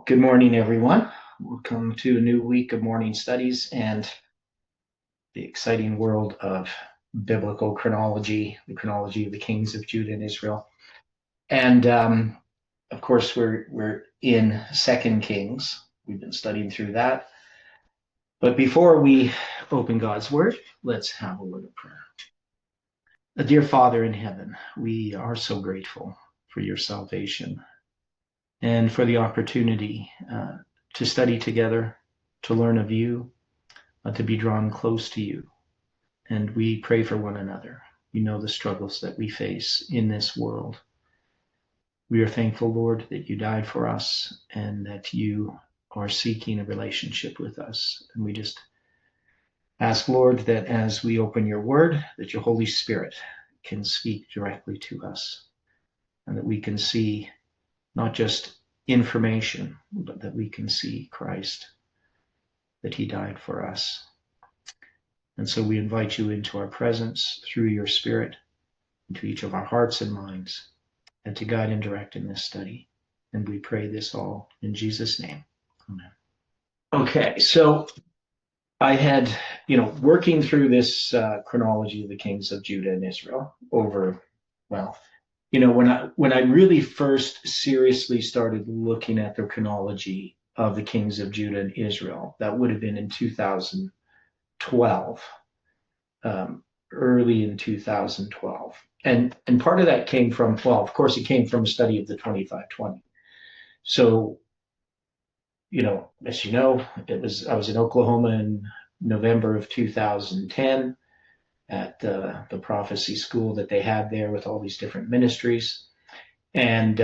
Good morning, everyone. Welcome to a new week of morning studies and the exciting world of biblical chronology, the chronology of the kings of Judah and Israel. And of course, we're in Second Kings. We've been studying through that. But before we open God's Word, let's have a word of prayer. Dear Father in heaven, we are so grateful for your salvation and for the opportunity to study together, to learn of you, to be drawn close to you. And we pray for one another. You know the struggles that we face in this world. We are thankful, Lord, that you died for us and that you are seeking a relationship with us. And we just ask, Lord, that as we open your word, that your Holy Spirit can speak directly to us and that we can see not just information, but that we can see Christ, that he died for us. And so we invite you into our presence through your Spirit, into each of our hearts and minds, and to guide and direct in this study. And we pray this all in Jesus' name. Amen. Okay, so I had, working through this chronology of the kings of Judah and Israel over, when I really first seriously started looking at the chronology of the kings of Judah and Israel, that would have been in 2012, early in 2012. And part of that came from, of course, it came from a study of the 2520. So, as you know, I was in Oklahoma in November of 2010 at the prophecy school that they had there with all these different ministries. And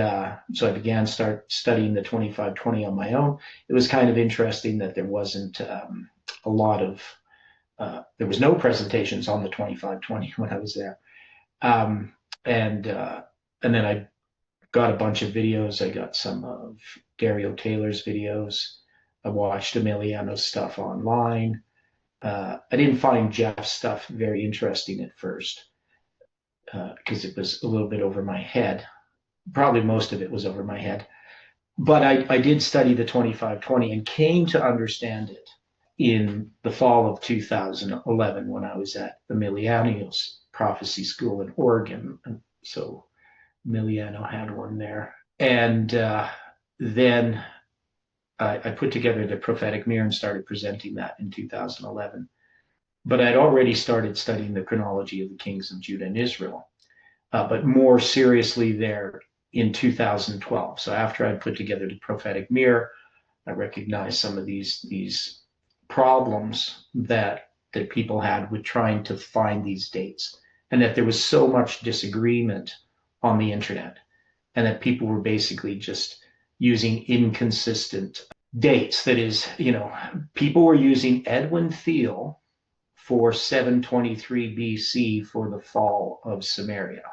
so I began studying the 2520 on my own. It was kind of interesting that there wasn't a lot of, there was no presentations on the 2520 when I was there. And then I got a bunch of videos. I got some of Dario Taylor's videos. I watched Emiliano's stuff online. I didn't find Jeff's stuff very interesting at first because it was a little bit over my head. Probably most of it was over my head. But I did study the 2520 and came to understand it in the fall of 2011 when I was at Emiliano's prophecy school in Oregon. And so Emiliano had one there. And then I put together the prophetic mirror and started presenting that in 2011. But I'd already started studying the chronology of the kings of Judah and Israel, but more seriously there in 2012. So after I'd put together the prophetic mirror, I recognized some of these problems that people had with trying to find these dates, and that there was so much disagreement on the internet, and that people were basically just using inconsistent dates. That is, people were using Edwin Thiel for 723 BC for the fall of Samaria.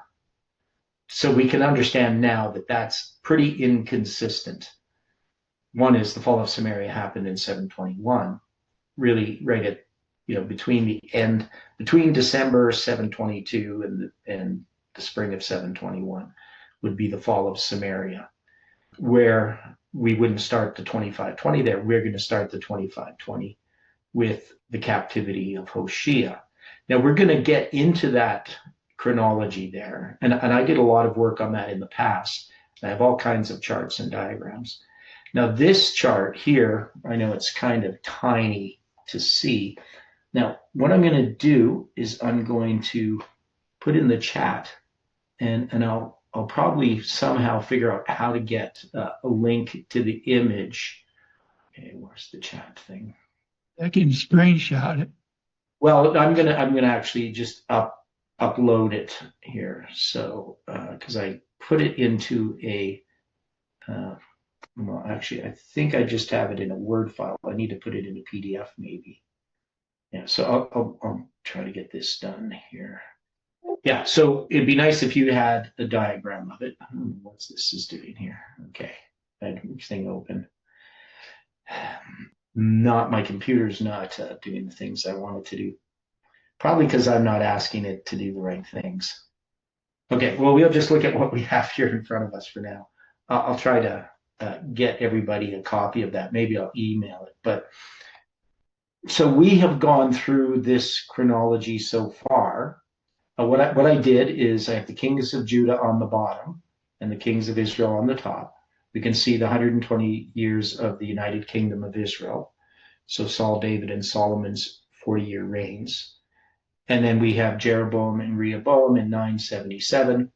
So we can understand now that that's pretty inconsistent. One is the fall of Samaria happened in 721, really right at, between December 722 and the spring of 721 would be the fall of Samaria, where we wouldn't start the 2520 there. We're going to start the 2520 with the captivity of Hoshea. Now we're going to get into that chronology there. And I did a lot of work on that in the past. I have all kinds of charts and diagrams. Now this chart here, I know it's kind of tiny to see. Now what I'm going to do is I'm going to put in the chat and I'll probably somehow figure out how to get a link to the image. Okay, where's the chat thing? I can screenshot it. Well, I'm gonna actually just upload it here. So because I put it into a actually I think I just have it in a Word file. I need to put it in a PDF maybe. Yeah, so I'll try to get this done here. Yeah, so it'd be nice if you had a diagram of it. What's this is doing here? Okay, I had everything open. My computer's not doing the things I want it to do. Probably because I'm not asking it to do the right things. Okay, well, we'll just look at what we have here in front of us for now. I'll try to get everybody a copy of that. Maybe I'll email it. But so we have gone through this chronology so far. What I did is I have the kings of Judah on the bottom and the kings of Israel on the top. We can see the 120 years of the United Kingdom of Israel. So Saul, David, and Solomon's 40-year reigns. And then we have Jeroboam and Rehoboam in 977.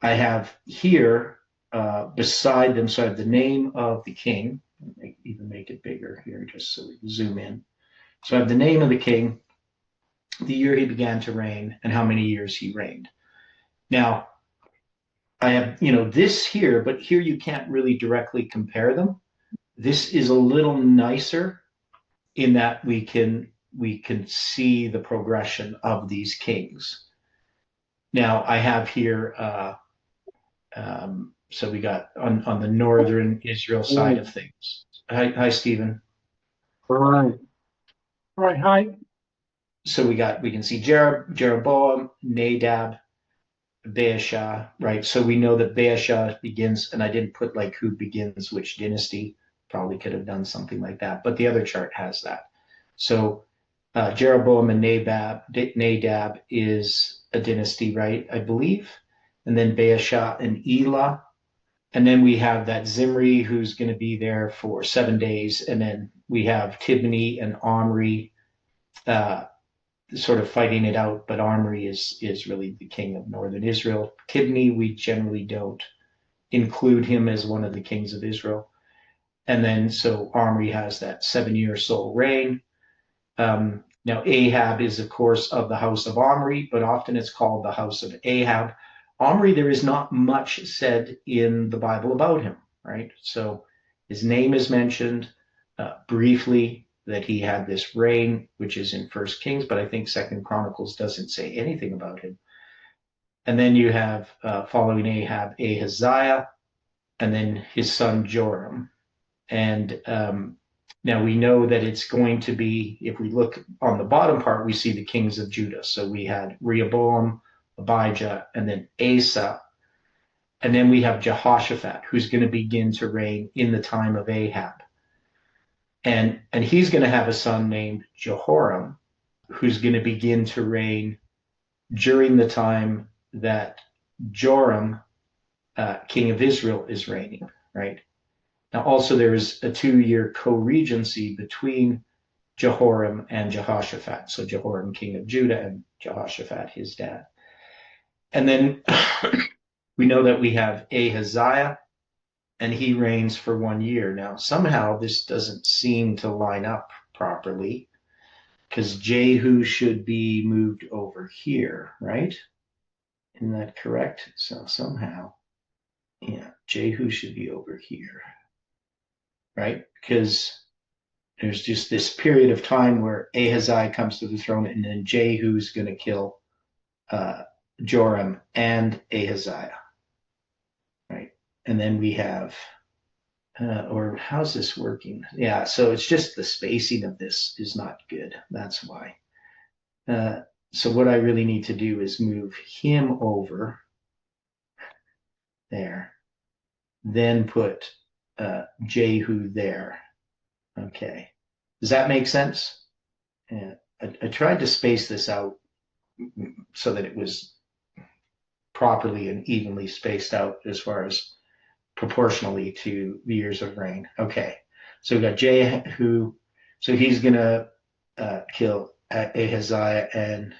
I have here beside them, so I have the name of the king. Even make it bigger here just so we can zoom in. So I have the name of the king, the year he began to reign, and how many years he reigned. Now, I have, this here, but here you can't really directly compare them. This is a little nicer in that we can see the progression of these kings. Now, I have here, so we got on the northern Israel side of things. Hi, Stephen. All right. All right. Hi. So we can see Jeroboam, Nadab, Baasha, right? So we know that Baasha begins, and I didn't put like who begins which dynasty. Probably could have done something like that, but the other chart has that. So Jeroboam and Nadab is a dynasty, right? I believe. And then Baasha and Elah. And then we have that Zimri who's going to be there for 7 days. And then we have Tibni and Omri sort of fighting it out, but Omri is really the king of northern Israel. Tibni, we generally don't include him as one of the kings of Israel. And then so Omri has that 7-year sole reign. Now Ahab is, of course, of the house of Omri, but often it's called the house of Ahab. Omri, there is not much said in the Bible about him, right? So his name is mentioned briefly, that he had this reign, which is in First Kings, but I think Second Chronicles doesn't say anything about him. And then you have, following Ahab, Ahaziah, and then his son Joram. And now we know that it's going to be, if we look on the bottom part, we see the kings of Judah. So we had Rehoboam, Abijah, and then Asa. And then we have Jehoshaphat, who's going to begin to reign in the time of Ahab. And he's going to have a son named Jehoram, who's going to begin to reign during the time that Joram, king of Israel, is reigning, right? Now, also there is a 2-year co-regency between Jehoram and Jehoshaphat. So Jehoram, king of Judah, and Jehoshaphat, his dad. And then we know that we have Ahaziah, and he reigns for 1 year. Now, somehow this doesn't seem to line up properly, because Jehu should be moved over here, right? Isn't that correct? So somehow, yeah, Jehu should be over here, right? Because there's just this period of time where Ahaziah comes to the throne, and then Jehu's going to kill Joram and Ahaziah, right? And then we have, or how's this working? Yeah, so it's just the spacing of this is not good. That's why. So what I really need to do is move him over there, then put Jehu there. Okay. Does that make sense? Yeah. I tried to space this out so that it was properly and evenly spaced out as far as proportionally to the years of reign. Okay. So we got Jehu. So he's going to kill Ahaziah and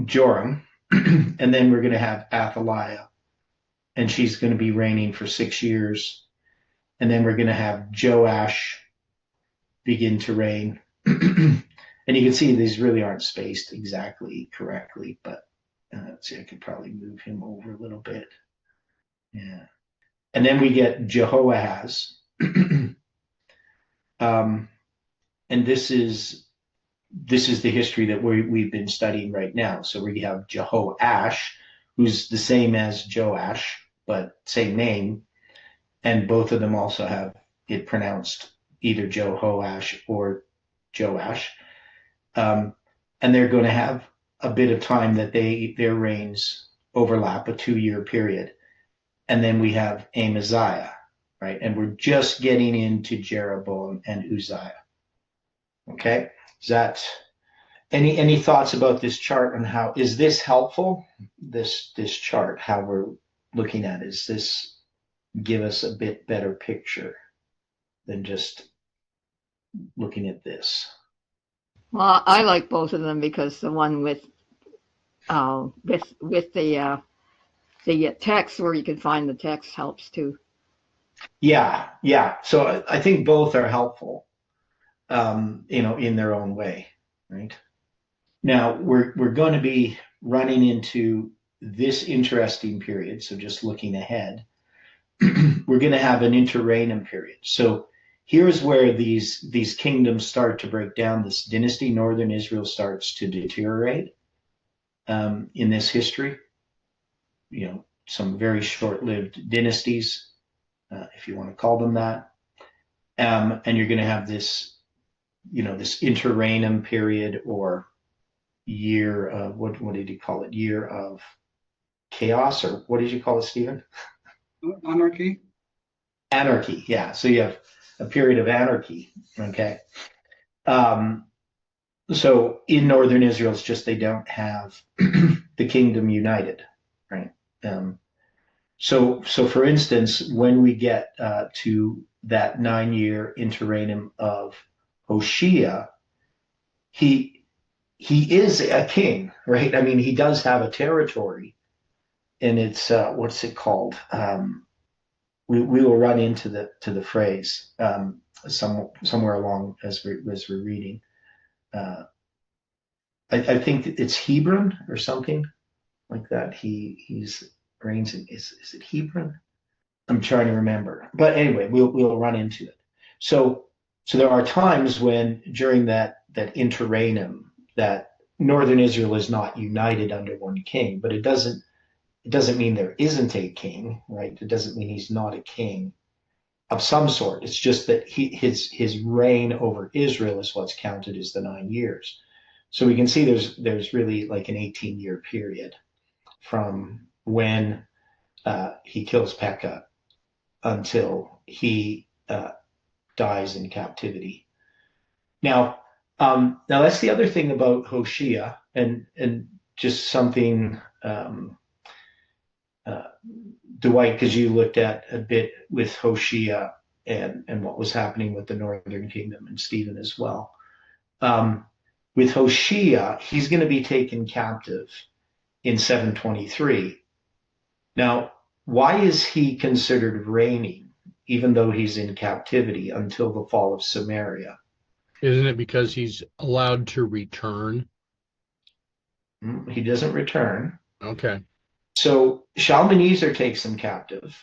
Joram. And then we're going to have Athaliah, and she's going to be reigning for 6 years. And then we're going to have Joash begin to reign. And you can see these really aren't spaced exactly correctly, but let's see, I could probably move him over a little bit. Yeah. And then we get Jehoahaz. And this is the history that we've been studying right now. So we have Jehoash, who's the same as Joash, but same name. And both of them also have it pronounced either Jehoash or Joash. And they're going to have a bit of time that their reigns overlap, a 2-year period. And then we have Amaziah, right? And we're just getting into Jeroboam and Uzziah. Okay, is that any thoughts about this chart and how is this helpful? This chart, how we're looking at it, does this give us a bit better picture than just looking at this? Well, I like both of them because the one with the text where you can find the text helps too. Yeah. So I think both are helpful, in their own way, right? Now we're going to be running into this interesting period. So just looking ahead, we're going to have an interregnum period. So here's where these kingdoms start to break down. This dynasty, northern Israel, starts to deteriorate in this history. Some very short-lived dynasties, if you want to call them that. And you're going to have this, this interregnum period or year of, what did he call it? Year of chaos, or what did you call it, Stephen? Anarchy. Anarchy, yeah. So you have a period of anarchy, okay? So in northern Israel, it's just they don't have the kingdom united, right? So for instance, when we get to that 9-year interregnum of Hoshea, he is a king, right? I mean, he does have a territory, and it's what's it called? We will run into the phrase somewhere along as we're reading. I think it's Hebron or something like that. He's reigns in, is it Hebron? I'm trying to remember, but anyway, we'll run into it. So there are times when during that interregnum that northern Israel is not united under one king, but it doesn't mean there isn't a king, right? It doesn't mean he's not a king of some sort. It's just that his reign over Israel is what's counted as the 9 years. So we can see there's really like an 18-year period from when he kills Pekah until he dies in captivity. Now that's the other thing about Hoshea, and just something, Dwight, because you looked at a bit with Hoshea and what was happening with the northern kingdom, and Stephen as well. With Hoshea, he's going to be taken captive in 723. Now, why is he considered reigning, even though he's in captivity until the fall of Samaria? Isn't it because he's allowed to return? He doesn't return. Okay. So Shalmaneser takes him captive,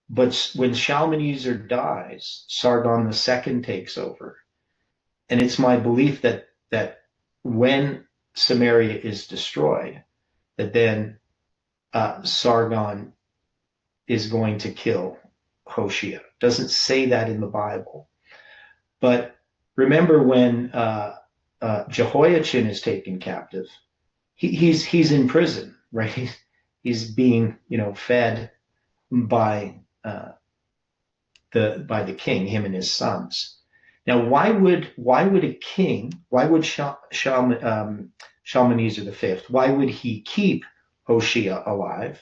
but when Shalmaneser dies, Sargon II takes over. And it's my belief that when Samaria is destroyed, that then Sargon is going to kill Hoshea. Doesn't say that in the Bible. But remember when Jehoiachin is taken captive, he's in prison, right? He's being, fed by the king, him and his sons. Now, why would a king? Why would Shalmaneser V? Why would he keep Hoshea alive?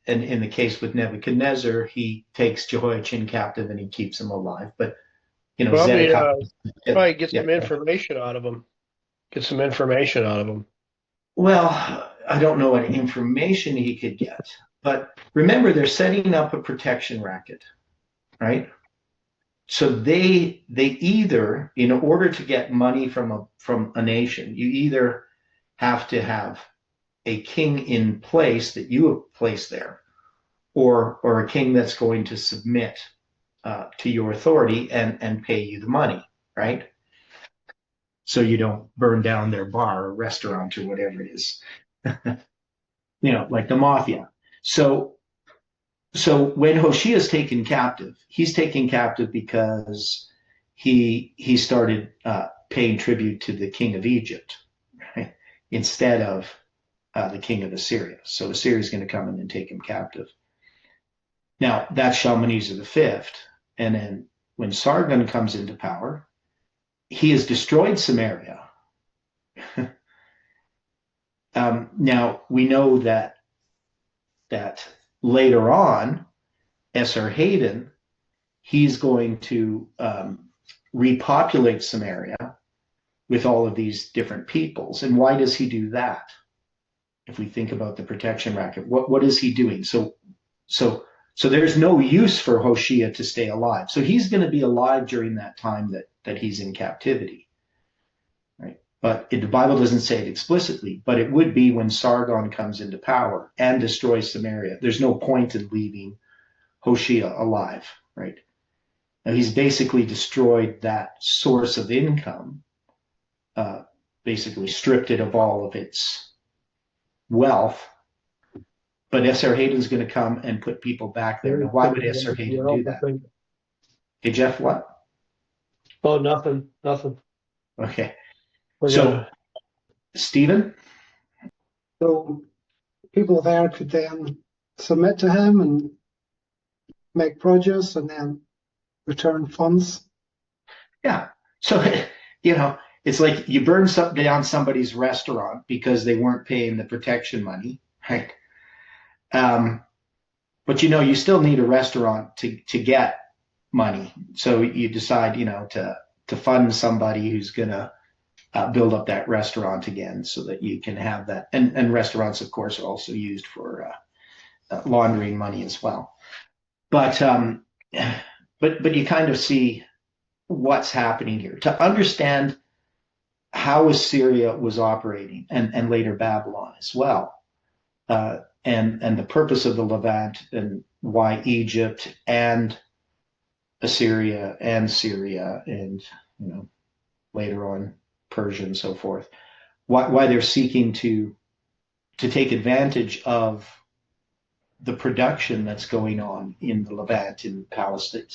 And in the case with Nebuchadnezzar, he takes Jehoiachin captive and he keeps him alive. But probably get some information out of him. Get some information out of him. Well, I don't know what information he could get, but remember, they're setting up a protection racket, right? So they either, in order to get money from a nation, you either have to have a king in place that you have placed there, or a king that's going to submit to your authority and pay you the money, right? So you don't burn down their bar or restaurant or whatever it is, like the mafia. So when Hoshea is taken captive, he's taken captive because he started paying tribute to the king of Egypt, right? Instead of the king of Assyria. So Assyria is going to come in and take him captive. Now, that's Shalmaneser the fifth. And then when Sargon comes into power, he has destroyed Samaria. Now, we know that later on, Esarhaddon, he's going to repopulate Samaria with all of these different peoples. And why does he do that? If we think about the protection racket, what is he doing? So there's no use for Hoshea to stay alive. So he's going to be alive during that time that he's in captivity, right? But the Bible doesn't say it explicitly, but it would be when Sargon comes into power and destroys Samaria. There's no point in leaving Hoshea alive, right? Now he's basically destroyed that source of income, basically stripped it of all of its wealth. But Esarhaddon's going to come and put people back there. Now, why would Esarhaddon do that? Hey, Jeff, what? Oh, nothing. Okay. So, Stephen? So people there could then submit to him and make produce and then return funds. Yeah. So, it's like you burn down somebody's restaurant because they weren't paying the protection money, right? But you still need a restaurant to get money. So you decide, to fund somebody who's going to build up that restaurant again so that you can have that. And restaurants, of course, are also used for laundering money as well. But you kind of see what's happening here. To understand how Assyria was operating and later Babylon as well, and the purpose of the Levant and why Egypt and Assyria and Syria and later on Persia and so forth, why they're seeking to take advantage of the production that's going on in the Levant, in Palestine,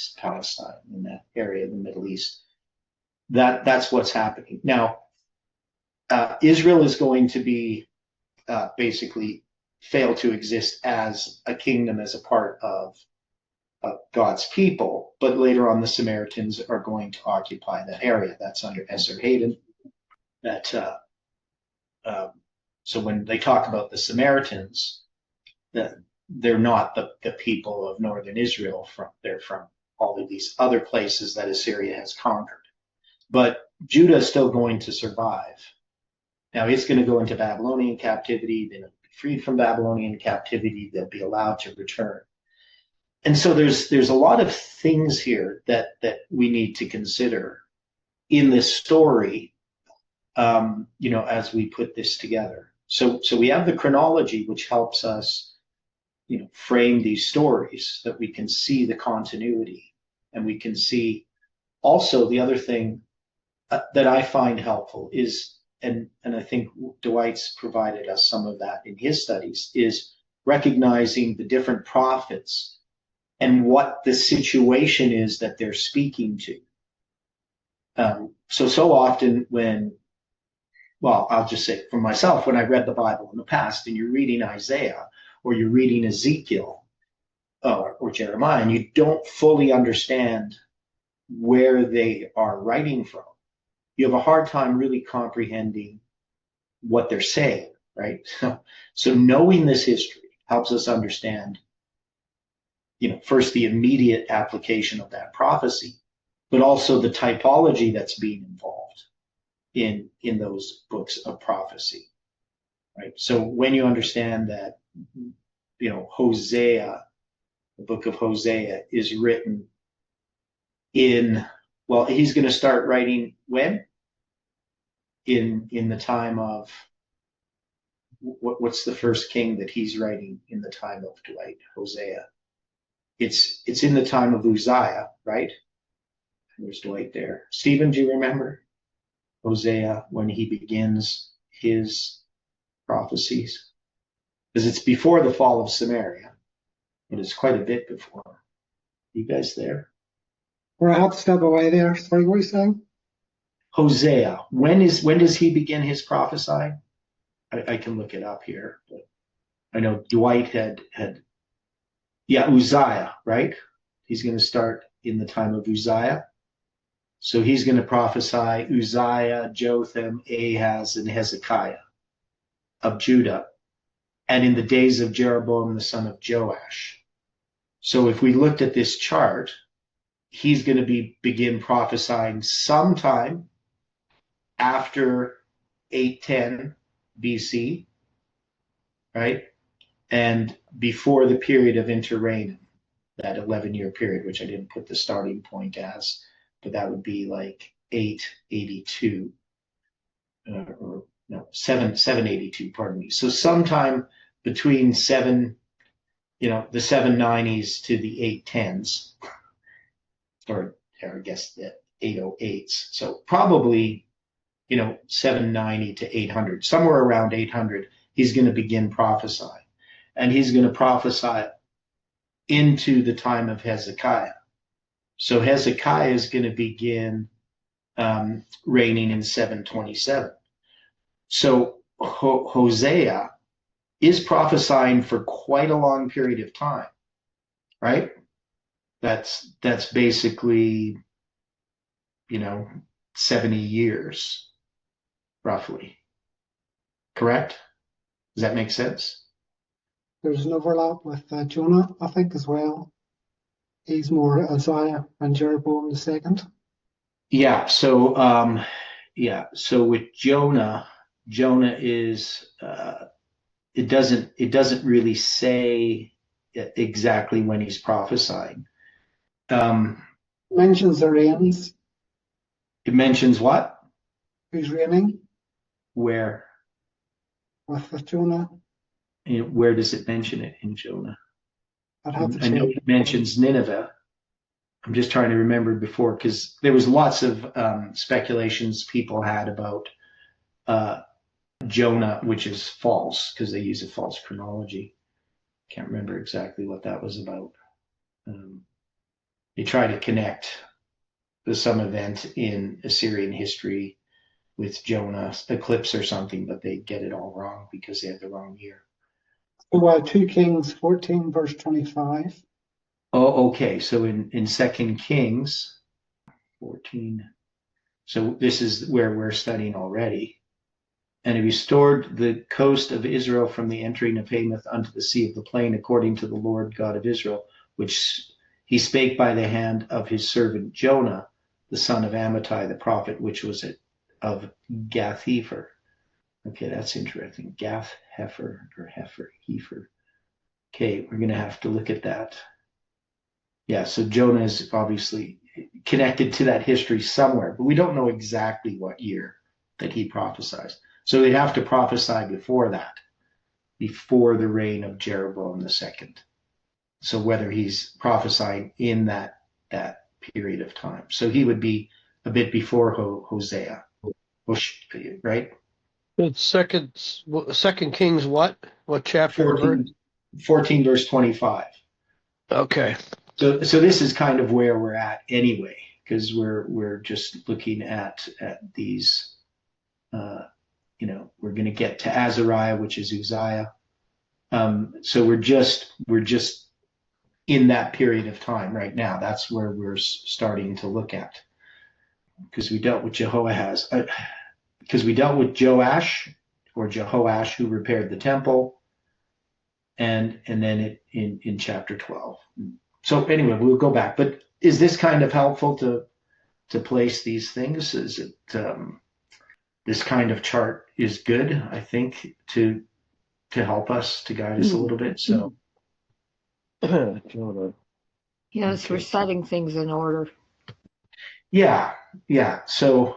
in that area, the Middle East. That's what's happening now. Israel is going to be basically fail to exist as a kingdom, as a part of God's people. But later on, the Samaritans are going to occupy that area. That's under Esarhaddon. So when they talk about the Samaritans, they're not the people of northern Israel. They're from all of these other places that Assyria has conquered. But Judah is still going to survive. Now it's going to go into Babylonian captivity. Then it'll be freed from Babylonian captivity. They'll be allowed to return. And so there's a lot of things here that we need to consider in this story, as we put this together. So we have the chronology, which helps us, frame these stories, that we can see the continuity, and we can see also the other thing that I find helpful is, and I think Dwight's provided us some of that in his studies, is recognizing the different prophets and what the situation is that they're speaking to. So often I'll just say for myself, when I read the Bible in the past and you're reading Isaiah or you're reading Ezekiel or Jeremiah, and you don't fully understand where they are writing from, you have a hard time really comprehending what they're saying, right? So knowing this history helps us understand, first the immediate application of that prophecy, but also the typology that's being involved in those books of prophecy, right? So when you understand that, Hosea, the book of Hosea is written he's going to start writing when? In the time of, what's the first king that he's writing in the time of Dwight? Hosea. It's in the time of Uzziah, right? There's Dwight there. Stephen, do you remember Hosea when he begins his prophecies? Because it's before the fall of Samaria, but it's quite a bit before. You guys there? We're out to step away there. Sorry, what are you saying? Hosea. When does he begin his prophesying? I can look it up here, but I know Dwight had Yeah, Uzziah, right? He's going to start in the time of Uzziah. So he's going to prophesy Uzziah, Jotham, Ahaz, and Hezekiah of Judah, and in the days of Jeroboam the son of Joash. So if we looked at this chart, he's going to begin prophesying sometime after 810 BC, right? And before the period of interregnum, that 11-year period, which I didn't put the starting point as, but that would be like 882, or no, 782, pardon me. So sometime between the 790s to the 810s, or I guess the 808s. So probably, 790 to 800, somewhere around 800, he's going to begin prophesying. And he's going to prophesy into the time of Hezekiah. So Hezekiah is going to begin reigning in 727. So Hosea is prophesying for quite a long period of time, right? That's basically, 70 years, roughly. Correct? Does that make sense? There's an overlap with Jonah, I think, as well. He's more Isaiah and Jeroboam the second. Yeah. So, So with Jonah is it doesn't really say exactly when he's prophesying. Mentions the reigns. It mentions what? Who's reigning Where? with Jonah. Where does it mention it in Jonah? I'd have to I know check. it mentions Nineveh. I'm just trying to remember before, because there was lots of speculations people had about Jonah, which is false because they use a false chronology. Can't remember exactly what that was about. They try to connect some event in Assyrian history with Jonah's eclipse or something, but they get it all wrong because they have the wrong year. So 2 Kings 14, verse 25. Oh, okay. So in 2 Kings 14, so this is where we're studying already. And he restored the coast of Israel from the entering of Hamath unto the sea of the plain, according to the Lord God of Israel, which he spake by the hand of his servant Jonah, the son of Amittai, the prophet, which was of Gath-hepher. Okay, that's interesting. Gath-hepher or Heifer. Okay, we're going to have to look at that. Yeah, so Jonah is obviously connected to that history somewhere, but we don't know exactly what year that he prophesies. So they'd have to prophesy before that, before the reign of Jeroboam II. So whether he's prophesying in that period of time. So he would be a bit before Hosea, right? It's second Kings what? What chapter? 14 verse 25. Okay. So this is kind of where we're at anyway, because we're just looking at these. We're going to get to Azariah, which is Uzziah. So we're just in that period of time right now. That's where we're starting to look at, because we dealt with Jehoahaz, because we dealt with Joash or Jehoash, who repaired the temple, and then in chapter 12. So anyway, we'll go back. But is this kind of helpful to place these things? Is it this kind of chart is good, I think, to help us, to guide us a little bit. So Yes, we're setting things in order. yeah. So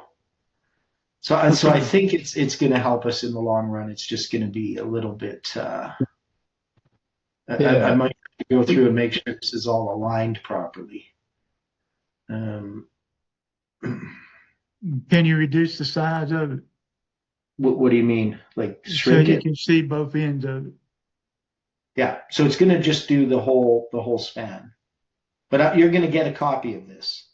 I think it's going to help us in the long run. It's just going to be a little bit. I might have to go through and make sure this is all aligned properly. Can you reduce the size of it What do you mean? Like so shrink you it? can see both ends of it? Yeah. So it's going to just do the whole span. But you're going to get a copy of this.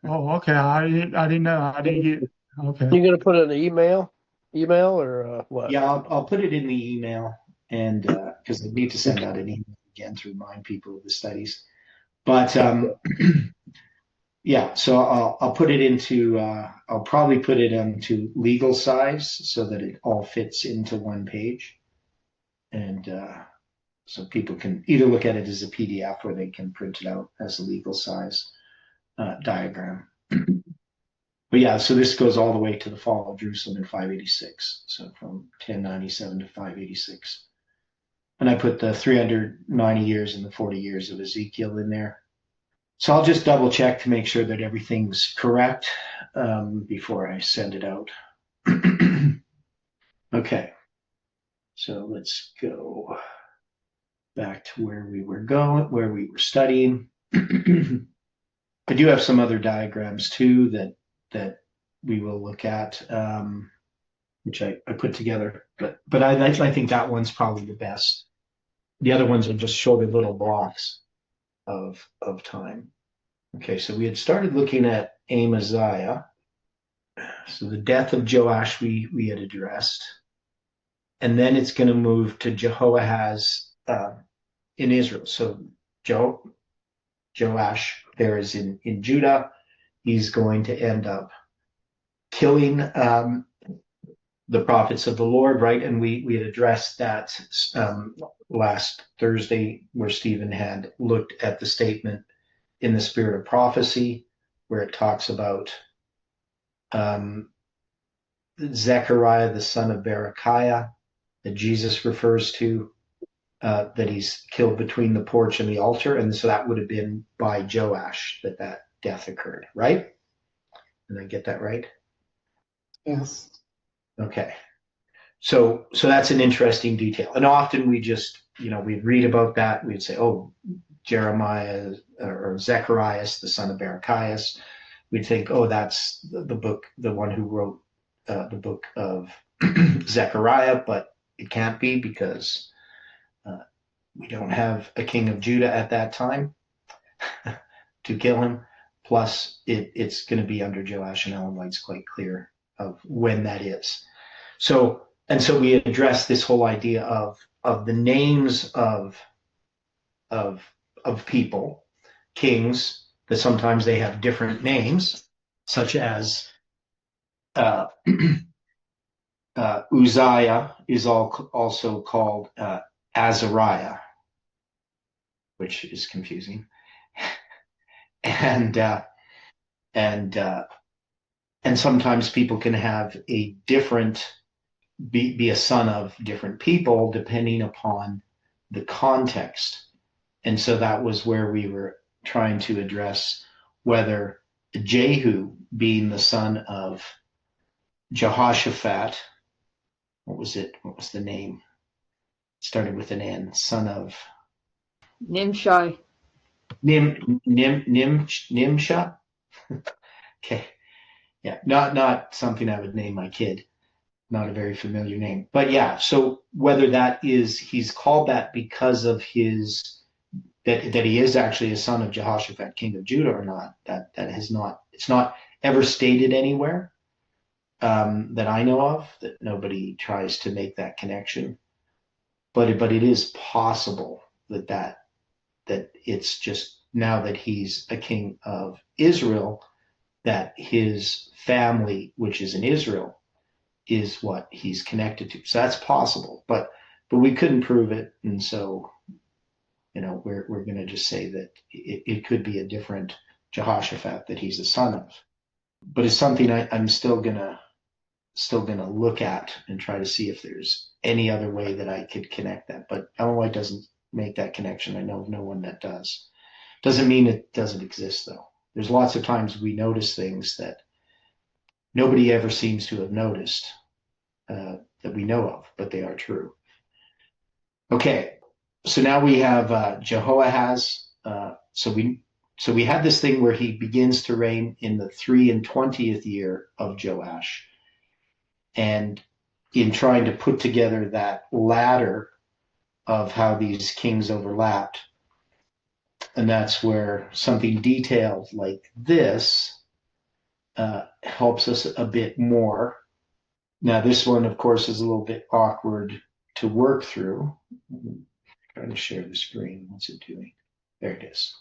Oh, okay. I didn't know. I didn't get. Okay. You gonna put it in the email or what? Yeah, I'll put it in the email, and because I need to send out an email again to remind people of the studies. But yeah, so I'll put it into I'll probably put it into legal size so that it all fits into one page, and so people can either look at it as a PDF or they can print it out as a legal size diagram. But yeah, so this goes all the way to the fall of Jerusalem in 586. So from 1097 to 586. And I put the 390 years and the 40 years of Ezekiel in there. So I'll just double check to make sure that everything's correct before I send it out. Okay. So let's go back to where we were studying. I do have some other diagrams too that we will look at, which I put together. But I think that one's probably the best. The other ones will just show the little blocks of time. Okay, so we had started looking at Amaziah. So the death of Joash we had addressed. And then it's going to move to Jehoahaz in Israel. So Joash there is in Judah. He's going to end up killing the prophets of the Lord, right? And we had addressed that last Thursday, where Stephen had looked at the statement in the spirit of prophecy, where it talks about Zechariah, the son of Berechiah, that Jesus refers to, that he's killed between the porch and the altar. And so that would have been by Joash that death occurred, right? Did I get that right? Yes. Okay. So that's an interesting detail. And often we just, we'd read about that. We'd say, oh, Jeremiah or Zechariah, the son of Berechiah. We'd think, oh, that's the book, the one who wrote the book of Zechariah, but it can't be because we don't have a king of Judah at that time to kill him. Plus, it's going to be under Joash, and Ellen White's quite clear of when that is. So we addressed this whole idea of the names of people, kings, that sometimes they have different names, such as Uzziah is also called Azariah, which is confusing, and sometimes people can have a different be a son of different people depending upon the context. And so that was where we were trying to address whether Jehu, being the son of Jehoshaphat, what was the name? It started with an N, son of Nimshai. Nimsha. Okay. Yeah, not something I would name my kid. Not a very familiar name. But yeah, so whether that is he's called that because of that he is actually a son of Jehoshaphat, king of Judah, or not, it's not ever stated anywhere that I know of, that nobody tries to make that connection. But it is possible that it's just now that he's a king of Israel, that his family, which is in Israel, is what he's connected to. So that's possible, but we couldn't prove it, and so we're going to just say that it could be a different Jehoshaphat that he's the son of. But it's something I'm still gonna look at and try to see if there's any other way that I could connect that. But Ellen White doesn't make that connection. I know of no one that does. Doesn't mean it doesn't exist, though. There's lots of times we notice things that nobody ever seems to have noticed that we know of, but they are true. Okay, so now we have Jehoahaz. So we had this thing where he begins to reign in the 320th year of Joash, and in trying to put together that ladder of how these kings overlapped, and that's where something detailed like this helps us a bit more. Now, this one, of course, is a little bit awkward to work through Trying to share the screen. What's it doing? There it is.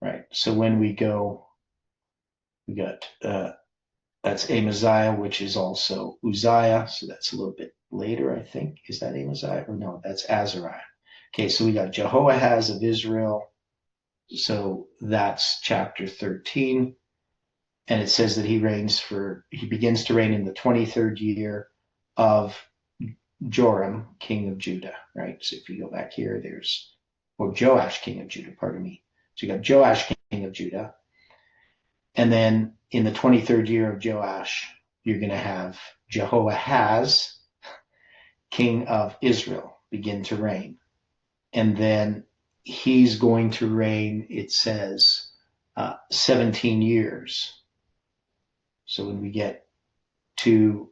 Right. So when we go, we got that's Amaziah, which is also Uzziah. So that's a little bit later, I think. Is that Amaziah? Or no, that's Azariah. Okay, so we got Jehoahaz of Israel. So that's chapter 13. And it says that he begins to reign in the 23rd year of Joram, king of Judah, right? So if you go back here, Joash, king of Judah, pardon me. So you got Joash, king of Judah. And then in the 23rd year of Joash, you're going to have Jehoahaz, king of Israel, begin to reign. And then he's going to reign, it says, 17 years. So when we get to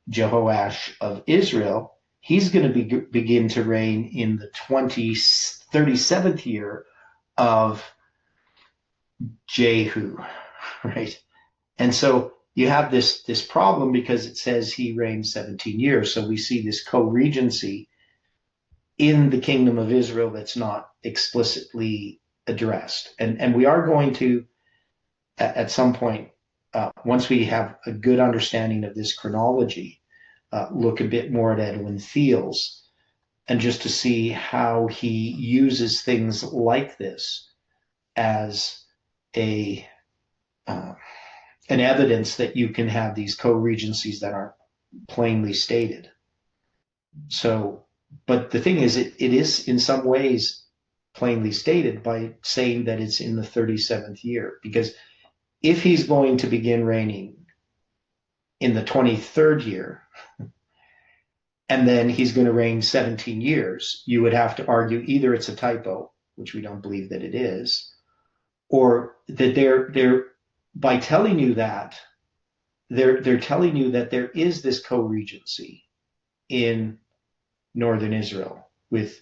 Jehoash of Israel, he's going to begin to reign in the 37th year of Jehu, right? And so you have this problem because it says he reigned 17 years. So we see this co-regency in the kingdom of Israel that's not explicitly addressed. And we are going to, at some point, once we have a good understanding of this chronology, look a bit more at Edwin Thiel's, and just to see how he uses things like this as an evidence that you can have these co-regencies that aren't plainly stated. So, but the thing is, it is in some ways plainly stated by saying that it's in the 37th year, because if he's going to begin reigning in the 23rd year, and then he's going to reign 17 years, you would have to argue either it's a typo, which we don't believe that it is, or that they're by telling you that, they're telling you that there is this co-regency in northern Israel with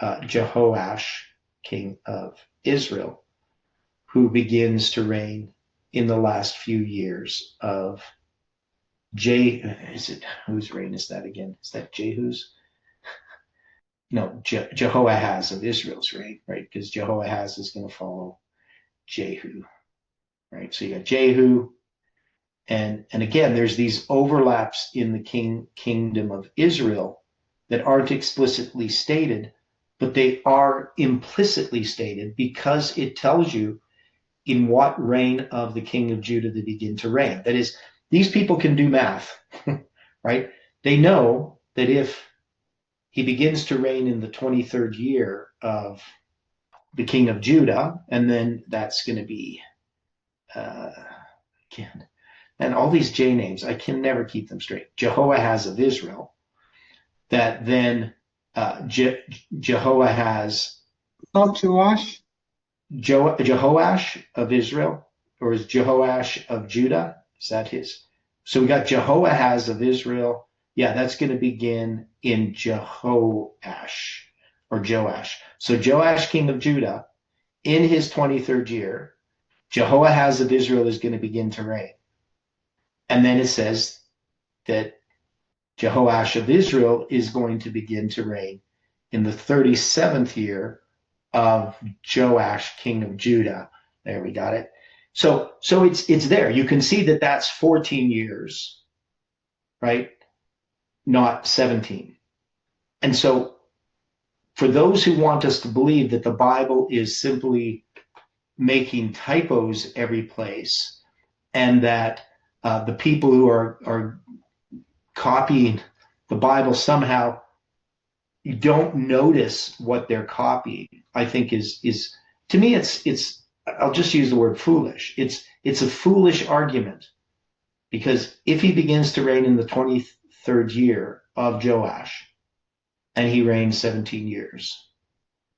Jehoash, king of Israel, who begins to reign in the last few years of whose reign is that again? Is that Jehu's? No, Jehoahaz of Israel's reign, right? Because Jehoahaz is going to follow Jehu, right? So you got Jehu, and again, there's these overlaps in the kingdom of Israel that aren't explicitly stated, but they are implicitly stated because it tells you in what reign of the king of Judah they begin to reign. That is, these people can do math, right? They know that if he begins to reign in the 23rd year of the king of Judah, and then that's going to be, again, and all these J names, I can never keep them straight. Jehoahaz of Israel, that then Jehoahaz. Not Joash. Jehoash of Israel, or is Jehoash of Judah? Is that his? So we got Jehoahaz of Israel. Yeah, that's going to begin in Jehoash or Joash. So Joash, king of Judah, in his 23rd year, Jehoahaz of Israel is going to begin to reign. And then it says that Jehoash of Israel is going to begin to reign in the 37th year of Joash, king of Judah. There, we got it. So it's there. You can see that that's 14 years, right? Not 17. And so for those who want us to believe that the Bible is simply making typos every place, and that the people who are copying the Bible somehow you don't notice what they're copying, I think is to me it's I'll just use the word foolish. It's a foolish argument, because if he begins to reign in the 23rd year of Joash and he reigns 17 years,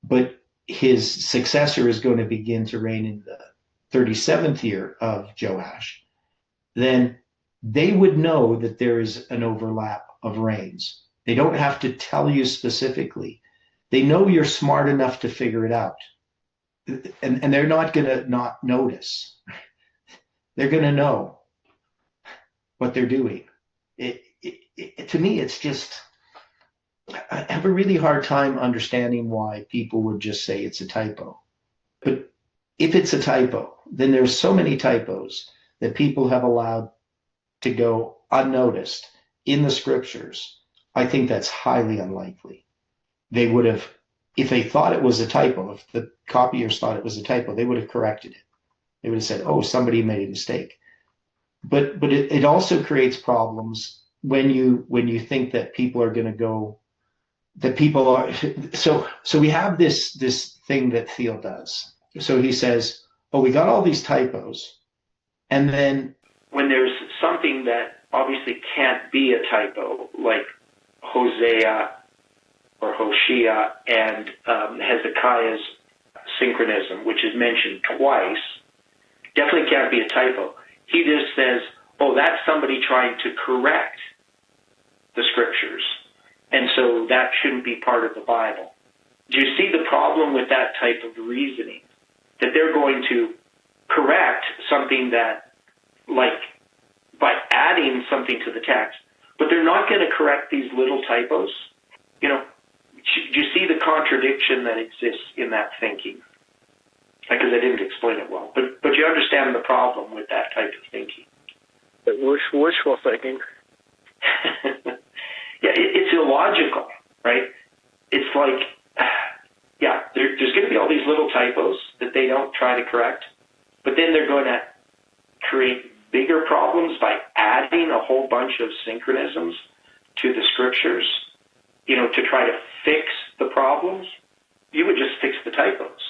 but his successor is going to begin to reign in the 37th year of Joash, then they would know that there is an overlap of reigns. They don't have to tell you specifically. They know you're smart enough to figure it out. And they're not going to not notice. They're going to know what they're doing. To me, it's just, I have a really hard time understanding why people would just say it's a typo. But if it's a typo, then there's so many typos that people have allowed to go unnoticed in the scriptures. I think that's highly unlikely. They would have, if they thought it was a typo, if the copiers thought it was a typo, they would have corrected it. They would have said, oh, somebody made a mistake. But it also creates problems when you think that people are going to go, that people are, so we have this thing that Theo does. So he says, oh, we got all these typos. And then when there's something that obviously can't be a typo, like Hosea or Hoshea and Hezekiah's synchronism, which is mentioned twice, definitely can't be a typo. He just says, oh, that's somebody trying to correct the scriptures. And so that shouldn't be part of the Bible. Do you see the problem with that type of reasoning? That they're going to correct something that, like, by adding something to the text, but they're not going to correct these little typos? You know, do you see the contradiction that exists in that thinking? Because I didn't explain it well. But you understand the problem with that type of thinking. Wishful thinking. Yeah, it's illogical, right? It's like, yeah, there's going to be all these little typos that they don't try to correct, but then they're going to create bigger problems by adding a whole bunch of synchronisms to the scriptures, you know, to try to fix the problems. You would just fix the typos,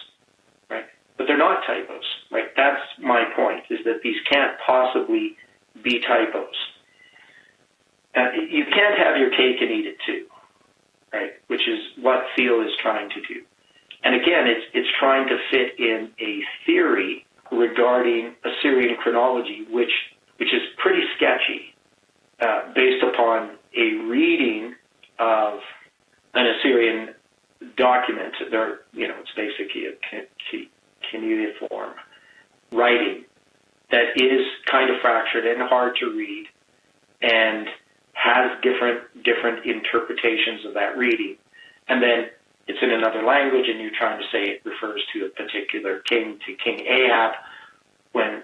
right? But they're not typos, right? That's my point, is that these can't possibly be typos. You can't have your cake and eat it too, right? Which is what Theo is trying to do. And again, it's trying to fit in a theory regarding Assyrian chronology, which is pretty sketchy, based upon a reading of an Assyrian document. It's basically a cuneiform writing that is kind of fractured and hard to read, and has different interpretations of that reading. And then it's in another language, and you're trying to say it refers to a particular king, to King Ahab, when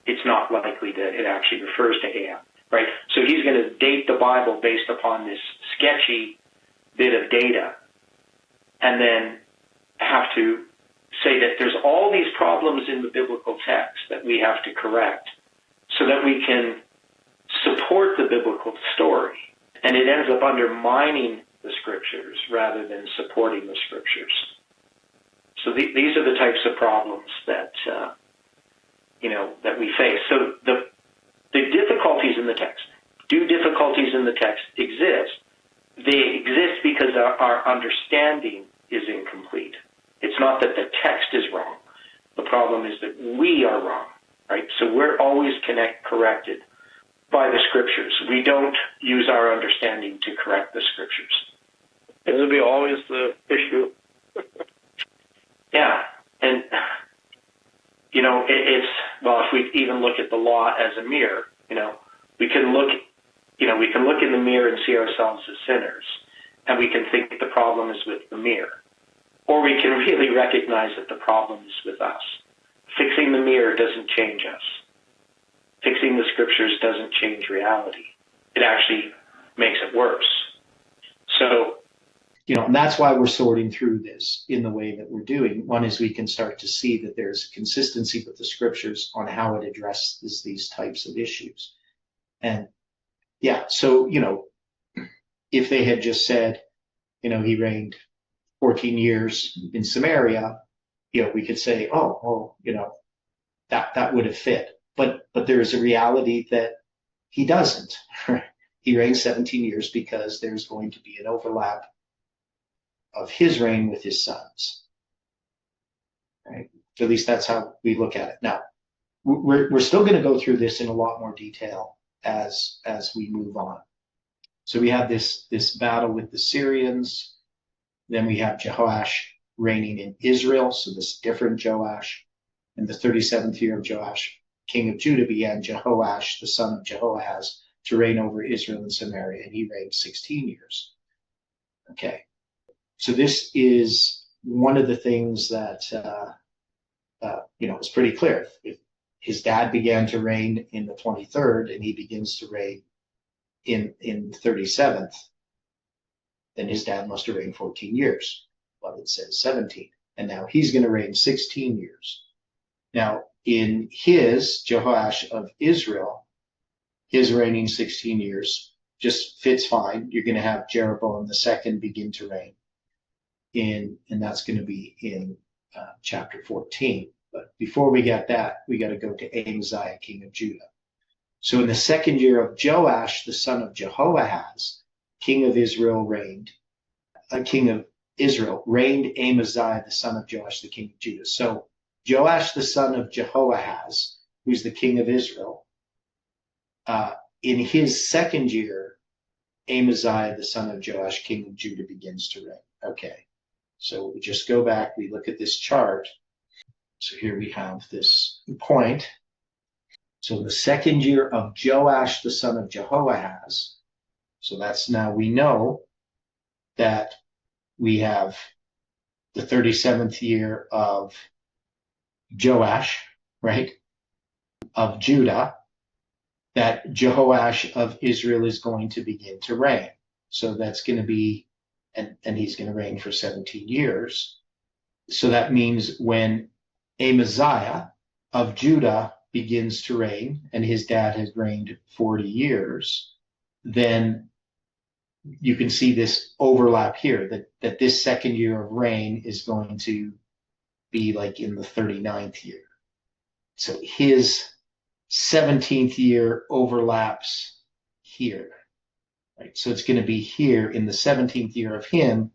it's not likely that it actually refers to Ahab, right? So he's going to date the Bible based upon this sketchy bit of data, and then have to say that there's all these problems in the biblical text that we have to correct so that we can support the biblical story. And it ends up undermining the scriptures rather than supporting the scriptures. So these are the types of problems that that we face. So the difficulties in the text. Do difficulties in the text exist? They exist because our understanding is incomplete. It's not that the text is wrong. The problem is that we are wrong, right? So we're always corrected by the scriptures. We don't use our understanding to correct the scriptures. It'll be always the issue. Yeah, and if we even look at the law as a mirror, we can look in the mirror and see ourselves as sinners, and we can think the problem is with the mirror, or we can really recognize that the problem is with us. Fixing the mirror doesn't change us. Fixing the scriptures doesn't change reality. It actually makes it worse. So, and that's why we're sorting through this in the way that we're doing. One is we can start to see that there's consistency with the scriptures on how it addresses these types of issues. And so, if they had just said, he reigned 14 years in Samaria, we could say, that would have fit. But there is a reality that he doesn't. He reigned 17 years because there's going to be an overlap of his reign with his sons. Right? At least that's how we look at it. Now, we're still going to go through this in a lot more detail as we move on. So we have this battle with the Syrians. Then we have Jehoash reigning in Israel, so this different Joash. In the 37th year of Joash, king of Judah, began Jehoash, the son of Jehoahaz, to reign over Israel and Samaria, and he reigned 16 years. Okay. So this is one of the things that, is pretty clear. If his dad began to reign in the 23rd and he begins to reign in 37th, then his dad must have reigned 14 years. But it says 17. And now he's going to reign 16 years. Now, in his, Jehoash of Israel, his reigning 16 years just fits fine. You're going to have Jeroboam II begin to reign and that's going to be in chapter 14. But before we get that, we got to go to Amaziah, king of Judah. So in the second year of Joash, the son of Jehoahaz, king of Israel, reigned Amaziah, the son of Joash, the king of Judah. So Joash, the son of Jehoahaz, who's the king of Israel, in his second year, Amaziah, the son of Joash, king of Judah, begins to reign. Okay. So we just go back, we look at this chart. So here we have this point. So the second year of Joash, the son of Jehoahaz. So that's now we know that we have the 37th year of Joash, right, of Judah, that Jehoash of Israel is going to begin to reign. So that's going to be, and he's going to reign for 17 years. So that means when Amaziah of Judah begins to reign, and his dad has reigned 40 years, then you can see this overlap here, that this second year of reign is going to be like in the 39th year. So his 17th year overlaps here, right? So it's going to be here in the 17th year of him,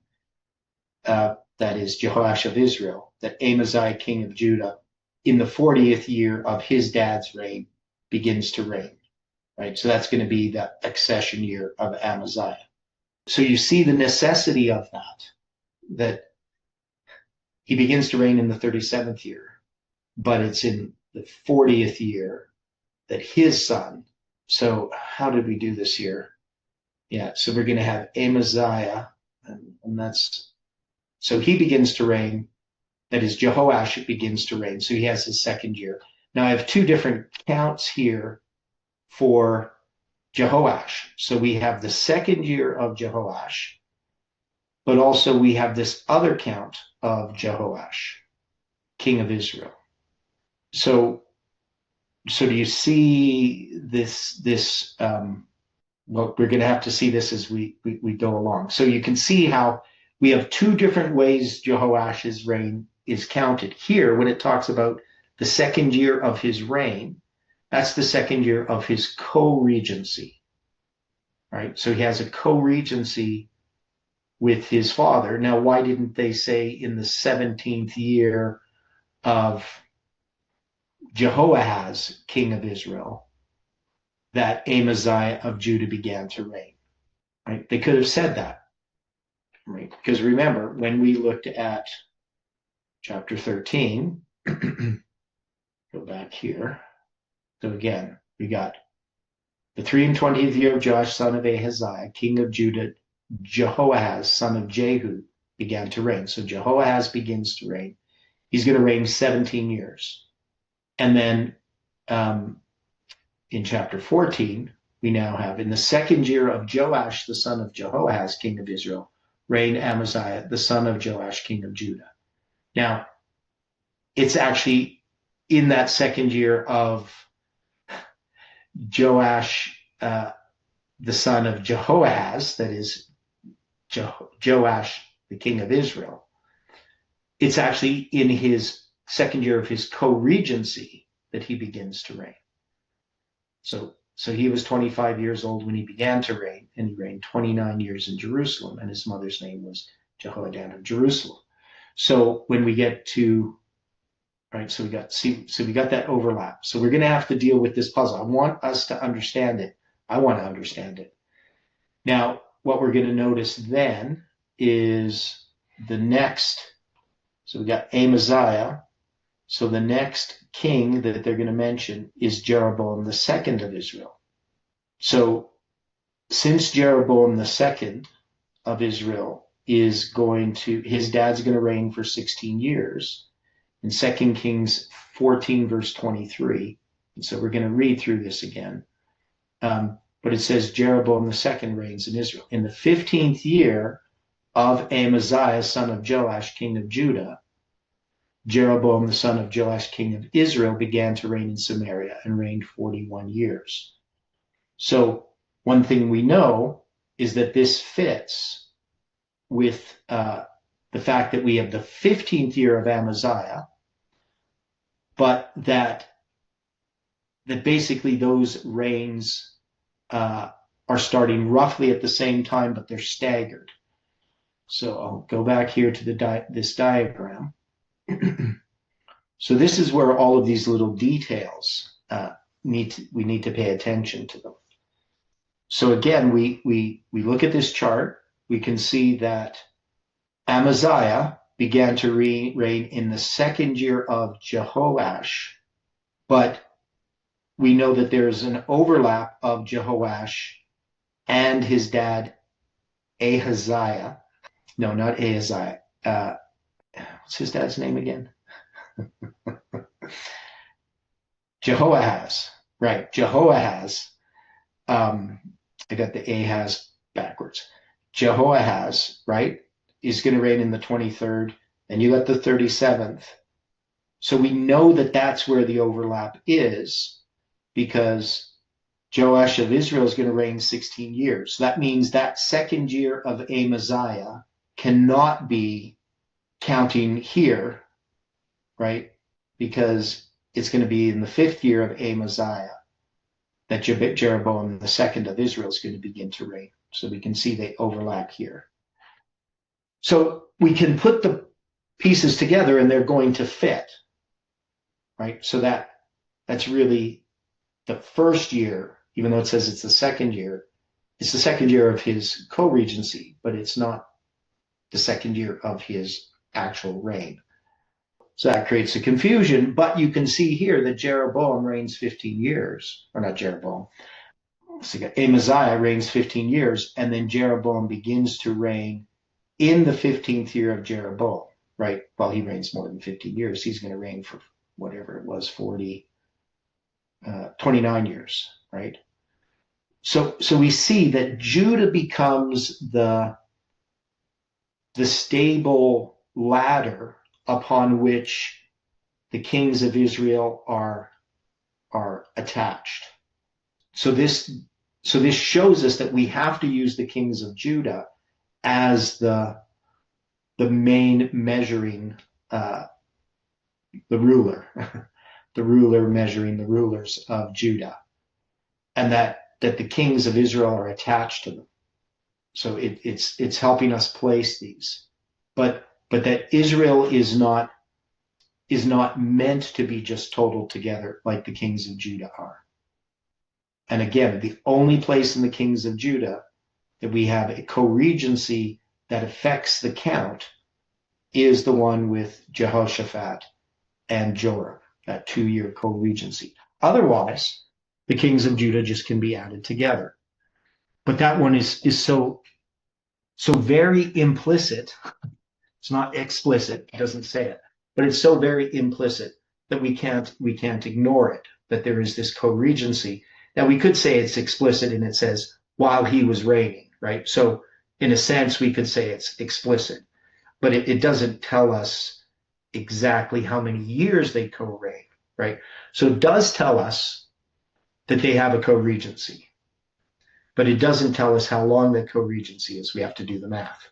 that is Jehoash of Israel, that Amaziah, king of Judah, in the 40th year of his dad's reign, begins to reign, right? So that's going to be the accession year of Amaziah. So you see the necessity of that he begins to reign in the 37th year, but it's in the 40th year that his son. So how did we do this here? Yeah, so we're going to have Amaziah, and that's, so he begins to reign, that is Jehoash begins to reign, so he has his second year. Now I have two different counts here for Jehoash. So we have the second year of Jehoash, but also we have this other count of Jehoash, king of Israel. So do you see this? Well, we're going to have to see this as we go along. So you can see how we have two different ways Jehoash's reign is counted. Here, when it talks about the second year of his reign, that's the second year of his co-regency, right? So he has a co-regency with his father. Now, why didn't they say in the 17th year of Jehoahaz, king of Israel, that Amaziah of Judah began to reign, right? They could have said that, right? Because remember, when we looked at chapter 13, go back here. So again, we got the 23rd year of Joash, son of Ahaziah, king of Judah, Jehoahaz, son of Jehu, began to reign. So Jehoahaz begins to reign. He's going to reign 17 years. And then in chapter 14, we now have, in the second year of Joash, the son of Jehoahaz, king of Israel, reigned Amaziah, the son of Joash, king of Judah. Now, it's actually in that second year of Joash, the son of Jehoahaz, that is Joash, the king of Israel. It's actually in his second year of his co-regency that he begins to reign. So he was 25 years old when he began to reign, and he reigned 29 years in Jerusalem, and his mother's name was Jehoiada of Jerusalem. So when we get to, right, so we got that overlap. So we're going to have to deal with this puzzle. I want us to understand it. I want to understand it. Now, what we're going to notice then is the next, so we got Amaziah. So the next king that they're going to mention is Jeroboam II of Israel. So since Jeroboam II of Israel is going to, his dad's going to reign for 16 years in 2 Kings 14, verse 23. And so we're going to read through this again. But it says Jeroboam the second reigns in Israel. In the 15th year of Amaziah, son of Joash, king of Judah, Jeroboam the son of Joash, king of Israel, began to reign in Samaria and reigned 41 years. So one thing we know is that this fits with the fact that we have the 15th year of Amaziah, but that basically those reigns are starting roughly at the same time, but they're staggered. So I'll go back here to this diagram. So this is where all of these little details we need to pay attention to them. So again, we look at this chart. We can see that Amaziah began to reign in the second year of Jehoash, but we know that there's an overlap of Jehoash and his dad Ahaziah. No, not Ahaziah. What's his dad's name again? Jehoahaz. Right, Jehoahaz. I got the Ahaz backwards. Jehoahaz, right, is going to reign in the 23rd, and you got the 37th. So we know that that's where the overlap is, because Joash of Israel is going to reign 16 years. So that means that second year of Amaziah cannot be counting here, right? Because it's going to be in the 5th year of Amaziah that Jeroboam the second of Israel is going to begin to reign. So we can see they overlap here. So we can put the pieces together and they're going to fit, right? So that's really the first year, even though it says it's the second year. It's the second year of his co-regency, but it's not the second year of his actual reign. So that creates a confusion, but you can see here that Jeroboam reigns 15 years, or not Jeroboam. So Amaziah reigns 15 years, and then Jeroboam begins to reign in the 15th year of Jeroboam, right? Well, he reigns more than 15 years. He's going to reign for whatever it was, 29 years, right? So we see that Judah becomes the stable ladder upon which the kings of Israel are attached. So this shows us that we have to use the kings of Judah as the main measuring, the ruler, the ruler measuring the rulers of Judah, and that the kings of Israel are attached to them. So it's helping us place these, but that Israel is not meant to be just totaled together like the kings of Judah are. And again, the only place in the kings of Judah that we have a co-regency that affects the count is the one with Jehoshaphat and Joram, that 2-year co-regency. Otherwise, the kings of Judah just can be added together. But that one is so very implicit. It's not explicit, it doesn't say it, but it's so very implicit that we can't ignore it, that there is this co-regency. Now we could say it's explicit and it says while he was reigning, right? So in a sense we could say it's explicit, but it doesn't tell us exactly how many years they co-reign, right? So it does tell us that they have a co-regency, but it doesn't tell us how long that co-regency is. We have to do the math.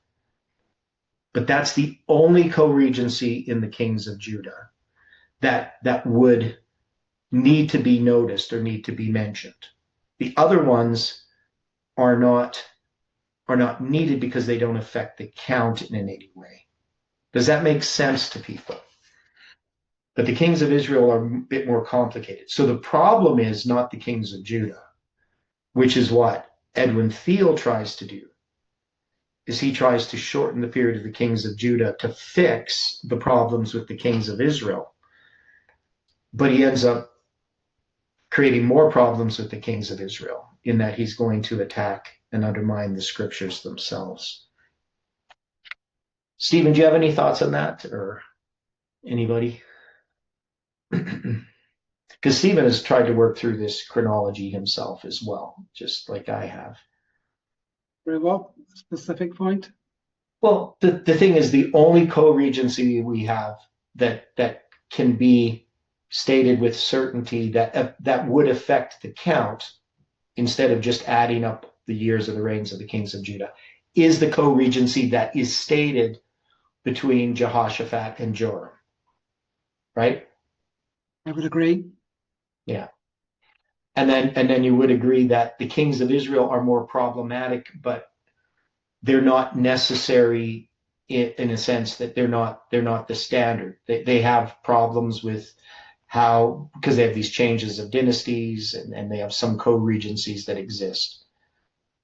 But that's the only co-regency in the kings of Judah that would need to be noticed or need to be mentioned. The other ones are not needed because they don't affect the count in any way. Does that make sense to people? But the kings of Israel are a bit more complicated. So the problem is not the kings of Judah, which is what Edwin Thiel tries to do, is he tries to shorten the period of the kings of Judah to fix the problems with the kings of Israel. But he ends up creating more problems with the kings of Israel in that he's going to attack and undermine the scriptures themselves Stephen, do you have any thoughts on that, or anybody? Because Stephen has tried to work through this chronology himself as well, just like I have. Very well. Specific point. Well, the thing is, the only co-regency we have that can be stated with certainty that would affect the count instead of just adding up the years of the reigns of the kings of Judah is the co-regency that is stated between Jehoshaphat and Joram, right? I would agree. Yeah. And then you would agree that the kings of Israel are more problematic, but they're not necessary in a sense that they're not the standard. They have problems with how, because they have these changes of dynasties and they have some co-regencies that exist.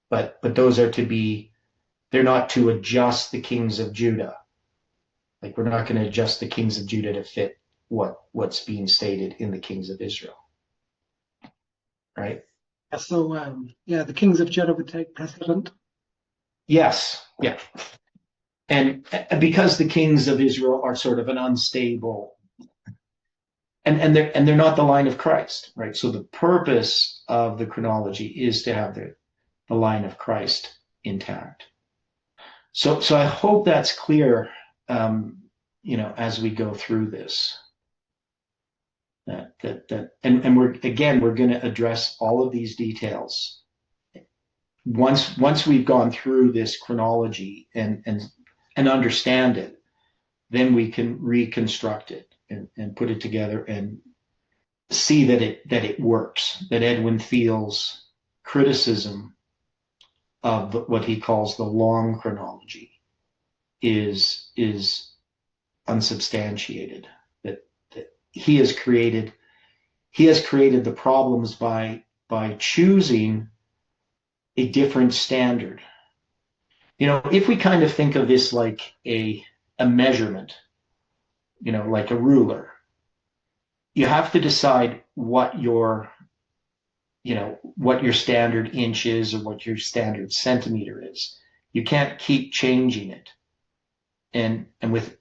But those are they're not to adjust the kings of Judah. Like, we're not going to adjust the kings of Judah to fit what's being stated in the kings of Israel. Right? So, the kings of Judah would take precedent. Yes. Yeah. And because the kings of Israel are sort of an unstable, and they're not the line of Christ, right? So the purpose of the chronology is to have the line of Christ intact. So I hope that's clear, as we go through this. And we're going to address all of these details once we've gone through this chronology and understand it. Then we can reconstruct it and put it together and see that it works. That Edwin Thiele's criticism of what he calls the long chronology is unsubstantiated. That he has created the problems by choosing a different standard. If we kind of think of this like a measurement, like a ruler, you have to decide what your standard inch is or what your standard centimeter is. You can't keep changing it. And with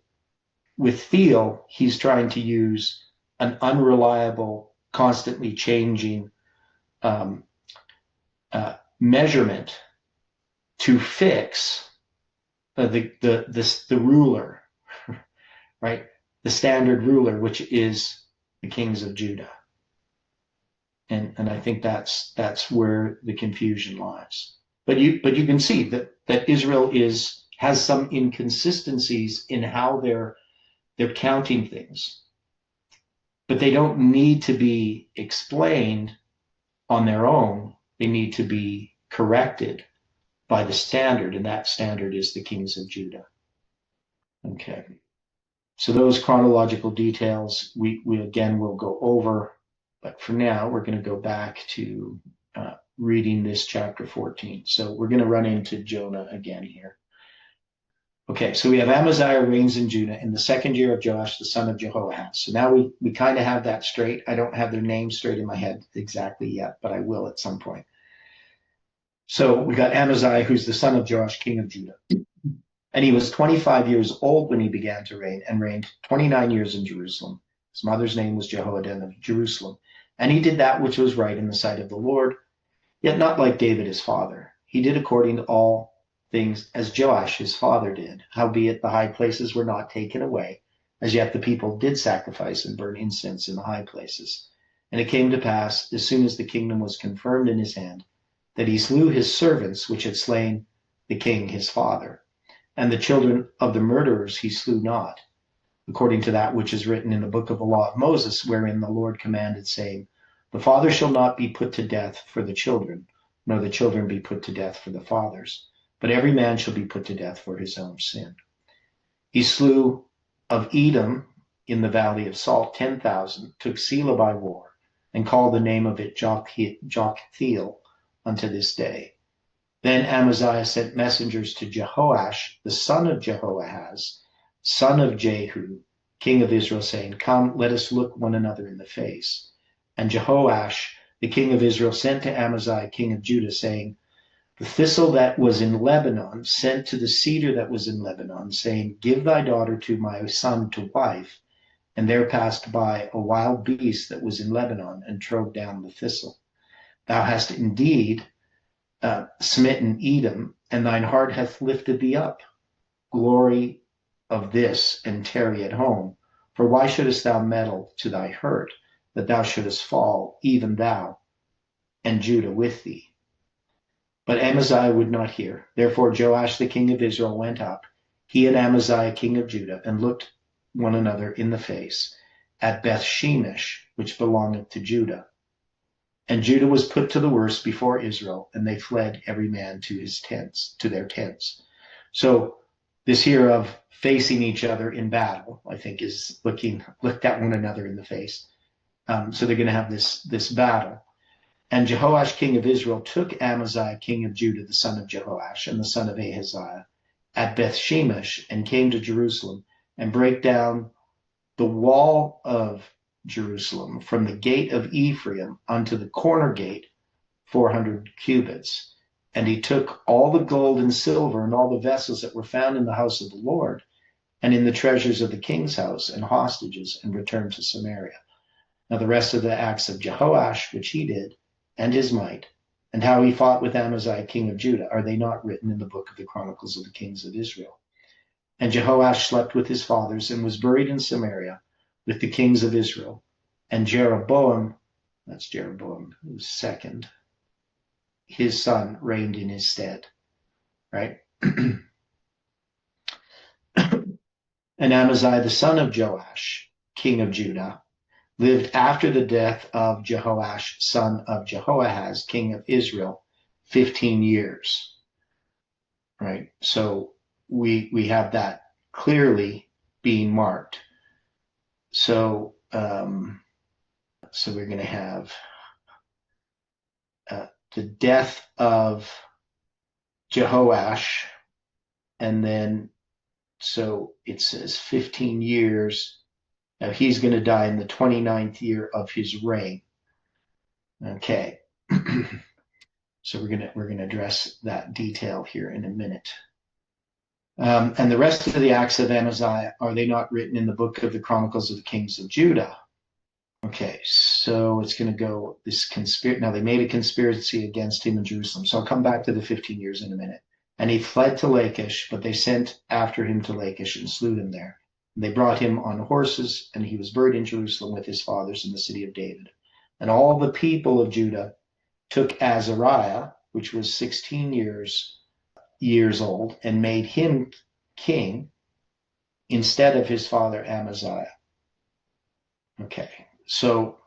Thiele, he's trying to use an unreliable, constantly changing measurement to fix the ruler, right? The standard ruler, which is the kings of Judah. And I think that's where the confusion lies. But you can see that Israel has some inconsistencies in how they're counting things. But they don't need to be explained on their own. They need to be corrected by the standard, and that standard is the kings of Judah. Okay. So those chronological details we again will go over, but for now we're going to go back to reading this chapter 14. So we're going to run into Jonah again here. Okay, so we have Amaziah reigns in Judah in the second year of Joash, the son of Jehoahaz. So now we kind of have that straight. I don't have their names straight in my head exactly yet, but I will at some point. So we got Amaziah, who's the son of Joash, king of Judah. And he was 25 years old when he began to reign, and reigned 29 years in Jerusalem. His mother's name was Jehoaddan of Jerusalem. And he did that which was right in the sight of the Lord, yet not like David his father. He did according to all things as Joash his father did. Howbeit the high places were not taken away, as yet the people did sacrifice and burn incense in the high places. And it came to pass, as soon as the kingdom was confirmed in his hand, that he slew his servants which had slain the king his father. And the children of the murderers he slew not, according to that which is written in the book of the law of Moses, wherein the Lord commanded, saying, The father shall not be put to death for the children, nor the children be put to death for the fathers, but every man shall be put to death for his own sin. He slew of Edom in the valley of Salt 10,000, took Selah by war, and called the name of it Joktheel unto this day. Then Amaziah sent messengers to Jehoash, the son of Jehoahaz, son of Jehu, king of Israel, saying, Come, let us look one another in the face. And Jehoash, the king of Israel, sent to Amaziah, king of Judah, saying, the thistle that was in Lebanon sent to the cedar that was in Lebanon, saying, Give thy daughter to my son to wife. And there passed by a wild beast that was in Lebanon, and trode down the thistle. Thou hast indeed smitten Edom, and thine heart hath lifted thee up. Glory of this, and tarry at home. For why shouldest thou meddle to thy hurt, that thou shouldest fall, even thou, and Judah with thee? But Amaziah would not hear. Therefore Joash the king of Israel went up, he and Amaziah king of Judah, and looked one another in the face at Beth Shemesh, which belongeth to Judah. And Judah was put to the worse before Israel, and they fled every man to his tents, to their tents. So this here of facing each other in battle, I think, is looked at one another in the face. So they're going to have this battle. And Jehoash king of Israel took Amaziah king of Judah, the son of Jehoash, and the son of Ahaziah, at Beth Shemesh, and came to Jerusalem, and brake down the wall of Jerusalem from the gate of Ephraim unto the corner gate, 400 cubits. And he took all the gold and silver and all the vessels that were found in the house of the Lord and in the treasures of the king's house and hostages, and returned to Samaria. Now the rest of the acts of Jehoash, which he did, and his might, and how he fought with Amaziah king of Judah, are they not written in the book of the Chronicles of the Kings of Israel? And Jehoash slept with his fathers, and was buried in Samaria with the kings of Israel. And Jeroboam, that's Jeroboam, who was second, his son, reigned in his stead. Right? And Amaziah, the son of Joash, king of Judah, lived after the death of Jehoash, son of Jehoahaz, king of Israel, 15 years. Right? So we have that clearly being marked. So we're going to have the death of Jehoash, and then so it says 15 years. Now he's going to die in the 29th year of his reign. Okay. So we're going to address that detail here in a minute. And the rest of the acts of Amaziah, are they not written in the book of the Chronicles of the Kings of Judah? Okay, so it's going to go this conspiracy. Now they made a conspiracy against him in Jerusalem. So I'll come back to the 15 years in a minute. And he fled to Lachish, but they sent after him to Lachish and slew him there. And they brought him on horses, and he was buried in Jerusalem with his fathers in the city of David. And all the people of Judah took Azariah, which was 16 years old, and made him king instead of his father Amaziah. Okay, so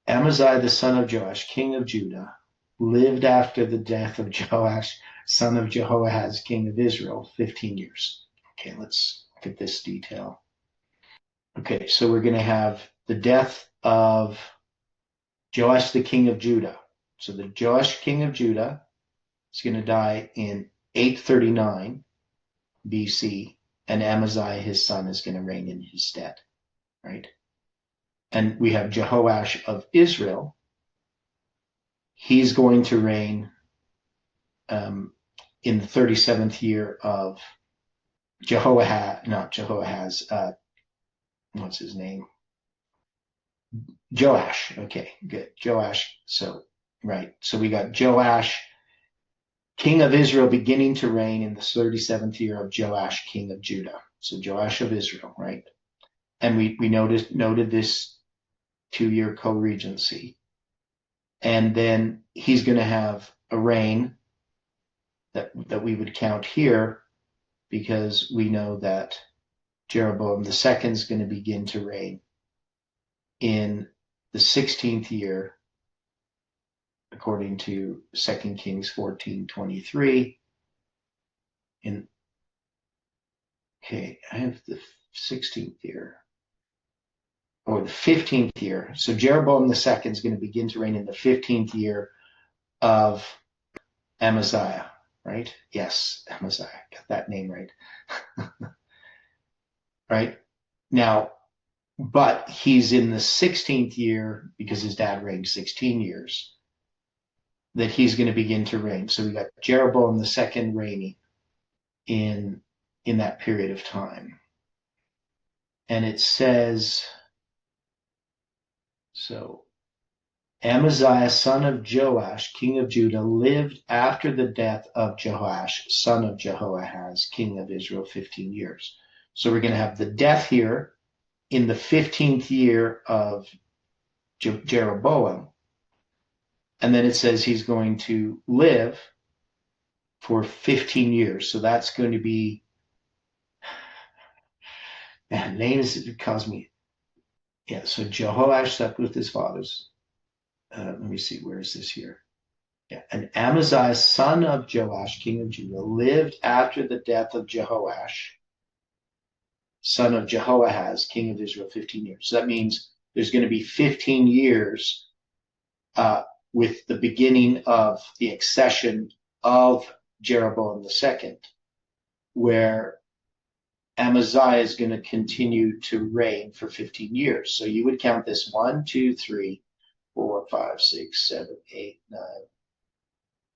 Amaziah, the son of Joash, king of Judah, lived after the death of Joash, son of Jehoahaz, king of Israel, 15 years. Okay, let's look at this detail. Okay, so we're going to have the death of Joash, the king of Judah. So the Joash, king of Judah, is going to die in 839 BC, and Amaziah, his son, is going to reign in his stead, right? And we have Jehoash of Israel. He's going to reign in the 37th year of Jehoahaz, what's his name? Joash. Okay, good. Joash. So, right. So we got Joash, king of Israel, beginning to reign in the 37th year of Joash, king of Judah. So Joash of Israel, right? And we noted this 2-year co-regency. And then he's going to have a reign that we would count here, because we know that Jeroboam II is going to begin to reign in the 16th year, according to 2 Kings 14:23. I have the 16th year, or the 15th year. So Jeroboam II is going to begin to reign in the 15th year of Amaziah, right? Yes, Amaziah, got that name right. Right? Now, but he's in the 16th year because his dad reigned 16 years that he's going to begin to reign. So we got Jeroboam II reigning in that period of time. And it says, so Amaziah, son of Joash, king of Judah, lived after the death of Jehoash, son of Jehoahaz, king of Israel, 15 years. So we're going to have the death here in the 15th year of Jeroboam. And then it says he's going to live for 15 years. So that's going to be, man, names cause me, yeah. So Jehoash slept with his fathers. Let me see, where is this here? Yeah. And Amaziah, son of Joash, king of Judah, lived after the death of Jehoash, son of Jehoahaz, king of Israel, 15 years. So that means there's going to be 15 years with the beginning of the accession of Jeroboam II, where Amaziah is going to continue to reign for 15 years. So you would count this 1, 2, 3, 4, 5, 6, 7, 8, 9,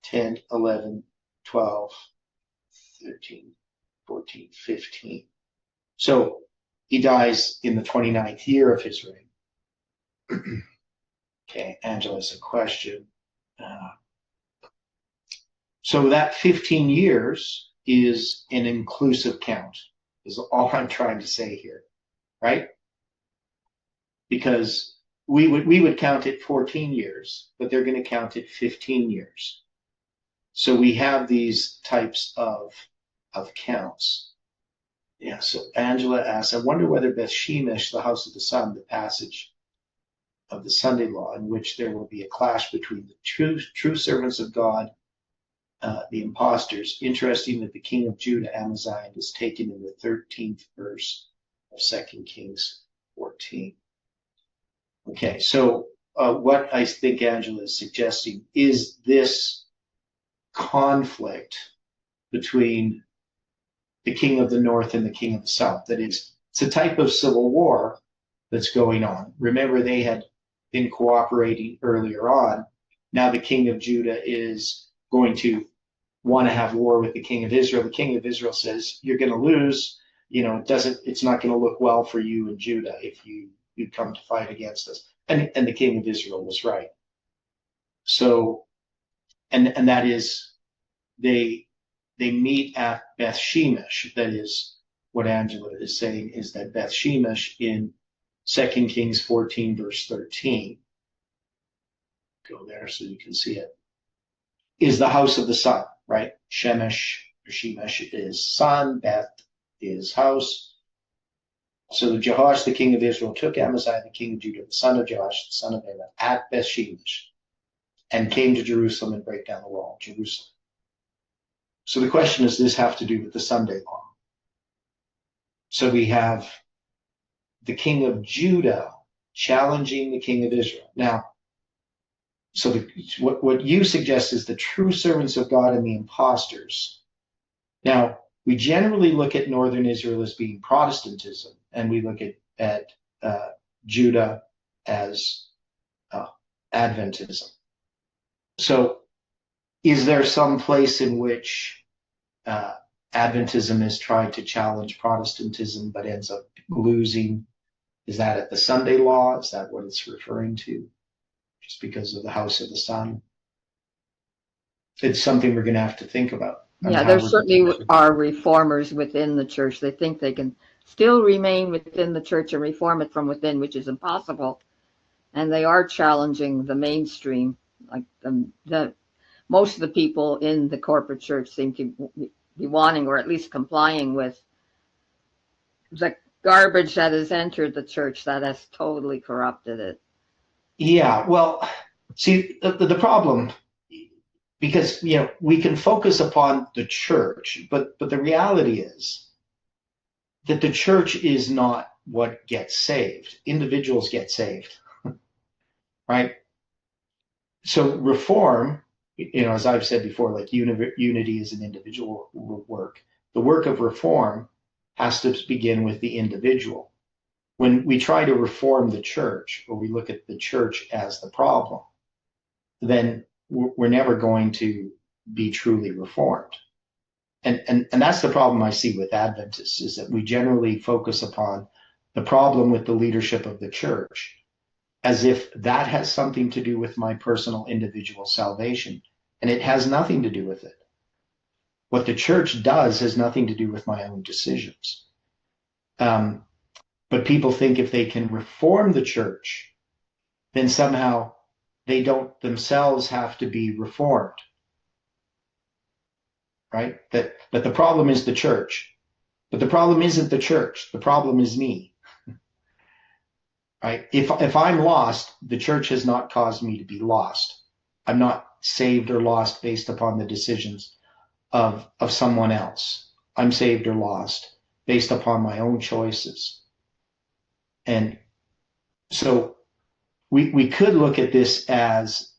10, 11, 12, 13, 14, 15. So he dies in the 29th year of his reign. Okay, Angela has a question. So that 15 years is an inclusive count, is all I'm trying to say here, right? Because we would count it 14 years, but they're going to count it 15 years. So we have these types of counts. Yeah, so Angela asks, I wonder whether Beth Shemesh, the house of the sun, the passage of the Sunday law, in which there will be a clash between the true servants of God, the impostors. Interesting that the king of Judah, Amaziah, is taken in the 13th verse of 2 Kings 14. Okay, so what I think Angela is suggesting is this conflict between the king of the north and the king of the south. That is, it's a type of civil war that's going on. Remember, they had been cooperating earlier on. Now the king of Judah is going to want to have war with the king of Israel. The king of Israel says, you're going to lose. You know, it's not going to look well for you in Judah if you come to fight against us. And the king of Israel was right. So, and that is, they meet at Beth Shemesh. That is what Angela is saying, is that Beth Shemesh in 2 Kings 14 verse 13, go there so you can see it, is the house of the sun, right? Shemesh is son, Beth is house. So Jehoash, the king of Israel, took Amaziah, the king of Judah, the son of Joash, the son of Aaron, at Beth Shemesh, and came to Jerusalem and break down the wall of Jerusalem. So the question is, does this have to do with the Sunday law? So we have the king of Judah challenging the king of Israel. Now, so what you suggest is the true servants of God and the impostors. Now, we generally look at northern Israel as being Protestantism, and we look at Judah as Adventism. So is there some place in which Adventism has tried to challenge Protestantism but ends up losing? Is that at the Sunday law? Is that what it's referring to? Just because of the house of the sun? It's something we're going to have to think about. Yeah, there certainly are reformers within the church. They think they can still remain within the church and reform it from within, which is impossible. And they are challenging the mainstream. Like most of the people in the corporate church seem to be wanting, or at least complying with, the garbage that has entered the church that has totally corrupted it. Yeah, well, see, the problem, because we can focus upon the church, but the reality is that the church is not what gets saved. Individuals get saved, right? So reform, as I've said before, like unity is an individual work. The work of reform has to begin with the individual. when we try to reform the church, or we look at the church as the problem, then we're never going to be truly reformed. And that's the problem I see with Adventists, is that we generally focus upon the problem with the leadership of the church as if that has something to do with my personal individual salvation. And it has nothing to do with it. What the church does has nothing to do with my own decisions. But people think if they can reform the church, then somehow they don't themselves have to be reformed. Right? That the problem is the church. But the problem isn't the church. The problem is me. Right? If I'm lost, the church has not caused me to be lost. I'm not saved or lost based upon the decisions of someone else. I'm saved or lost based upon my own choices. And so we could look at this as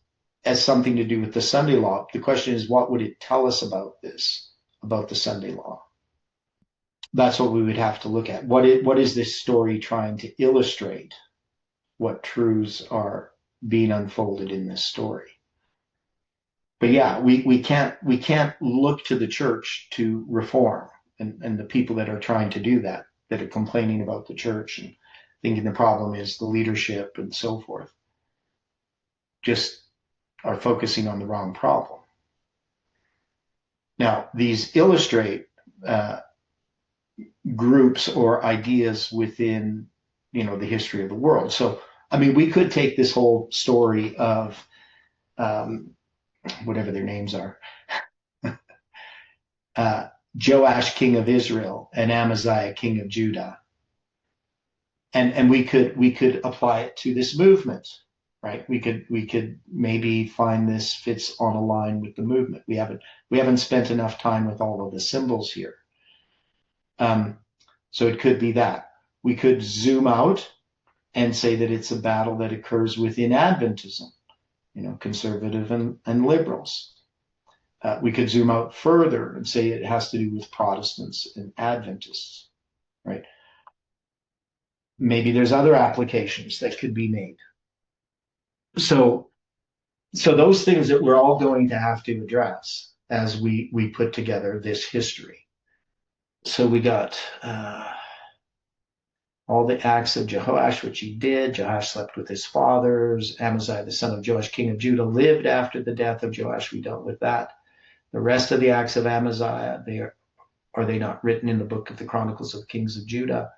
something to do with the Sunday law. The question is, what would it tell us about this, about the Sunday law? That's what we would have to look at. What is this story trying to illustrate? What truths are being unfolded in this story? But yeah, we can't look to the church to reform, and the people that are trying to do that are complaining about the church and thinking the problem is the leadership and so forth, just are focusing on the wrong problem. Now, these illustrate groups or ideas within, the history of the world. So, I mean, we could take this whole story of whatever their names are, Joash, king of Israel, and Amaziah, king of Judah, and we could apply it to this movement. Right? We could maybe find this fits on a line with the movement. We haven't spent enough time with all of the symbols here. So it could be that. We could zoom out and say that it's a battle that occurs within Adventism, conservative and liberals. We could zoom out further and say it has to do with Protestants and Adventists, right? Maybe there's other applications that could be made. So those things that we're all going to have to address as we put together this history. So we got all the acts of Jehoash, which he did. Jehoash slept with his fathers. Amaziah, the son of Joash, king of Judah, lived after the death of Joash. We dealt with that. The rest of the acts of Amaziah, are they not written in the book of the Chronicles of Kings of Judah?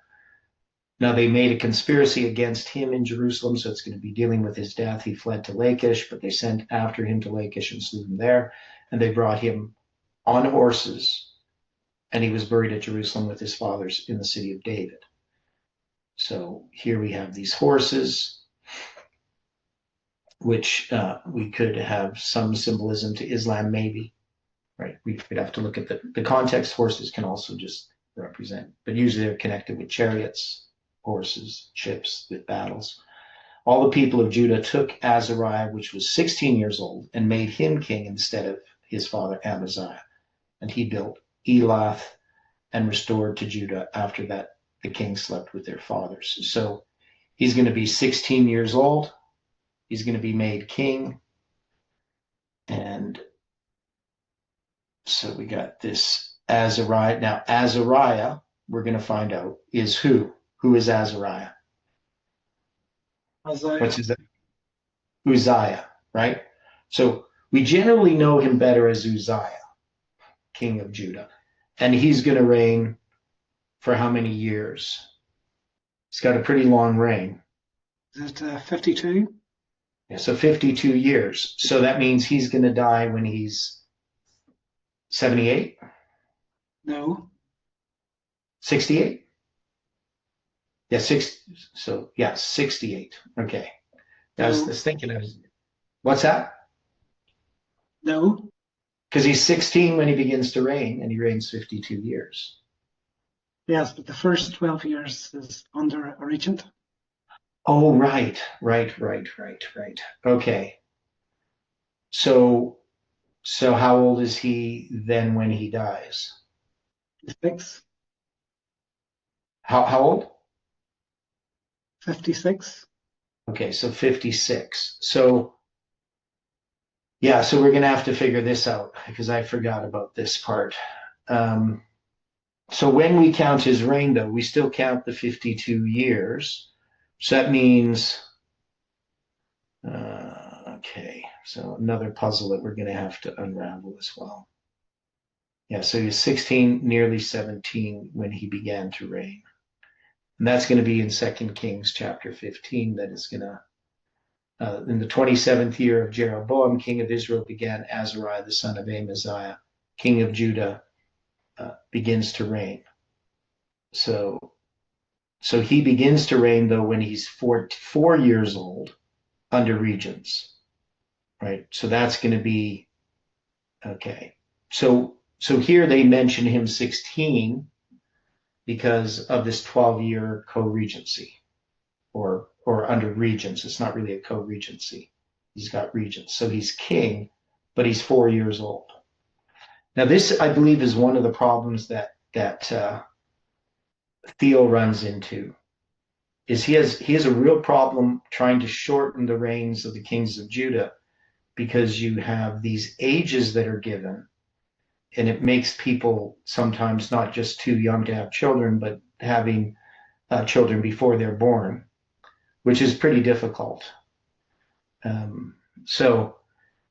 Now, they made a conspiracy against him in Jerusalem, so it's going to be dealing with his death. He fled to Lachish, but they sent after him to Lachish and slew him there. And they brought him on horses, and he was buried at Jerusalem with his fathers in the city of David. So here we have these horses, which we could have some symbolism to Islam, maybe. Right? We'd have to look at the context. Horses can also just represent, but usually they're connected with chariots, horses, ships, with battles. All the people of Judah took Azariah, which was 16 years old, and made him king instead of his father Amaziah. And he built Elath and restored to Judah after that the king slept with their fathers. So he's going to be 16 years old. He's going to be made king. And so we got this Azariah. Now, Azariah, we're going to find out, is who? Who is Azariah? Isaiah. What's his name? Uzziah, right? So we generally know him better as Uzziah, king of Judah. And he's going to reign for how many years? He's got a pretty long reign. Is it 52? Yeah, so 52 years. So that means he's going to die when he's 78? No. 68? Yeah, 68. Okay. I was thinking of, what's that? No. Because he's 16 when he begins to reign, and he reigns 52 years. Yes, but the first 12 years is under a regent. Oh, right. Okay. So how old is he then when he dies? 6. How old? 56. Okay, so 56. So, yeah, so we're going to have to figure this out because I forgot about this part. So when we count his reign, though, we still count the 52 years. So that means, okay, so another puzzle that we're going to have to unravel as well. Yeah, so he was 16, nearly 17 when he began to reign. And that's going to be in 2 Kings chapter 15. That is going to, in the 27th year of Jeroboam, king of Israel, began Azariah, the son of Amaziah, king of Judah, begins to reign. So he begins to reign, though, when he's 4 years old under regents, right? So that's going to be, okay. So here they mention him 16 because of this 12-year co-regency or under regents. It's not really a co-regency. He's got regents. So he's king, but he's 4 years old. Now this, I believe, is one of the problems that Theo runs into, is he has a real problem trying to shorten the reigns of the kings of Judah because you have these ages that are given, and it makes people sometimes not just too young to have children, but having children before they're born, which is pretty difficult.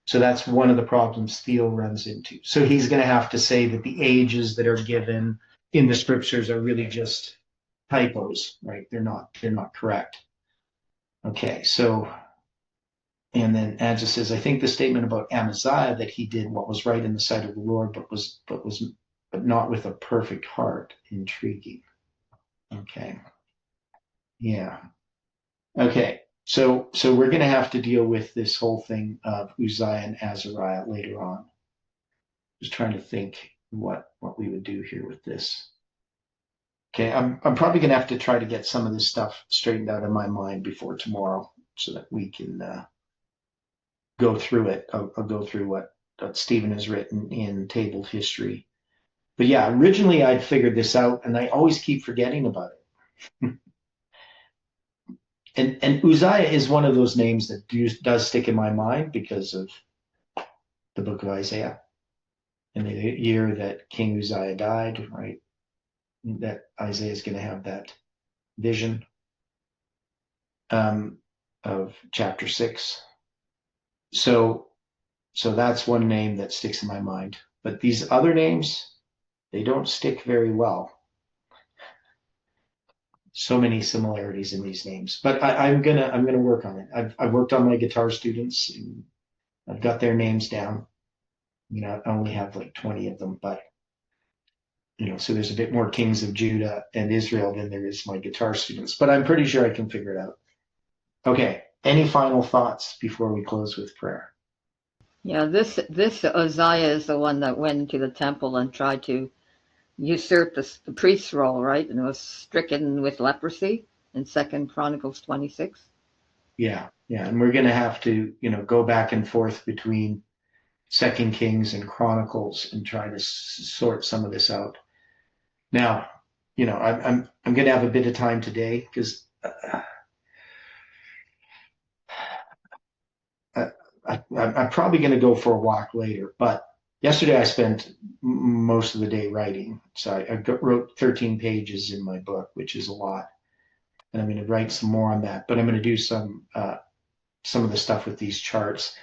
So that's one of the problems Theo runs into. So he's going to have to say that the ages that are given in the scriptures are really just typos, right? They're not correct. Okay, so, and then Adja says, I think the statement about Amaziah that he did what was right in the sight of the Lord, but not with a perfect heart. Intriguing. Okay. Yeah. Okay. So we're going to have to deal with this whole thing of Uzziah and Azariah later on. Just trying to think what we would do here with this. Okay, I'm probably going to have to try to get some of this stuff straightened out in my mind before tomorrow so that we can go through it. I'll go through what Stephen has written in tabled history. But yeah, originally I'd figured this out, and I always keep forgetting about it. And Uzziah is one of those names that does stick in my mind because of the book of Isaiah and the year that King Uzziah died, right? That Isaiah is going to have that vision of chapter 6. So that's one name that sticks in my mind. But these other names, they don't stick very well. So many similarities in these names, but I'm gonna work on it. I've worked on my guitar students, and I've got their names down. I only have like 20 of them, but so there's a bit more kings of Judah and Israel than there is my guitar students. But I'm pretty sure I can figure it out. Okay. Any final thoughts before we close with prayer? Yeah, this Uzziah is the one that went into the temple and tried to usurp the priest's role, right? And was stricken with leprosy in 2 Chronicles 26. Yeah, and we're going to have to, go back and forth between 2 Kings and Chronicles and try to sort some of this out. Now, I'm going to have a bit of time today because I'm probably going to go for a walk later, but yesterday I spent most of the day writing. So I wrote 13 pages in my book, which is a lot. And I'm going to write some more on that, but I'm going to do some of the stuff with these charts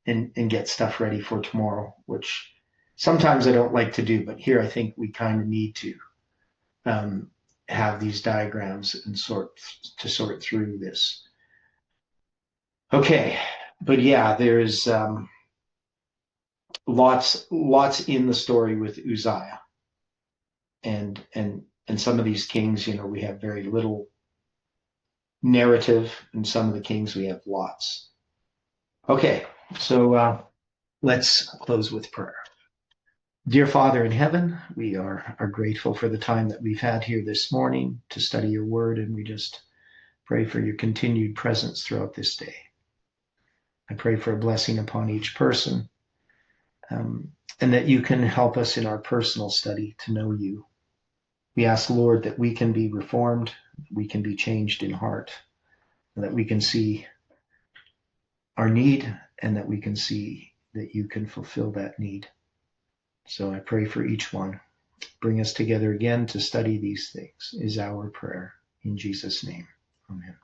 and get stuff ready for tomorrow, which sometimes I don't like to do, but here I think we kind of need to have these diagrams and sort through this. Okay. But yeah, there's lots in the story with Uzziah, and some of these kings, we have very little narrative, and some of the kings we have lots. Okay, so let's close with prayer. Dear Father in heaven, we are grateful for the time that we've had here this morning to study your word, and we just pray for your continued presence throughout this day. I pray for a blessing upon each person, and that you can help us in our personal study to know you. We ask, Lord, that we can be reformed, we can be changed in heart, that we can see our need and that we can see that you can fulfill that need. So I pray for each one. Bring us together again to study these things is our prayer. In Jesus' name, amen.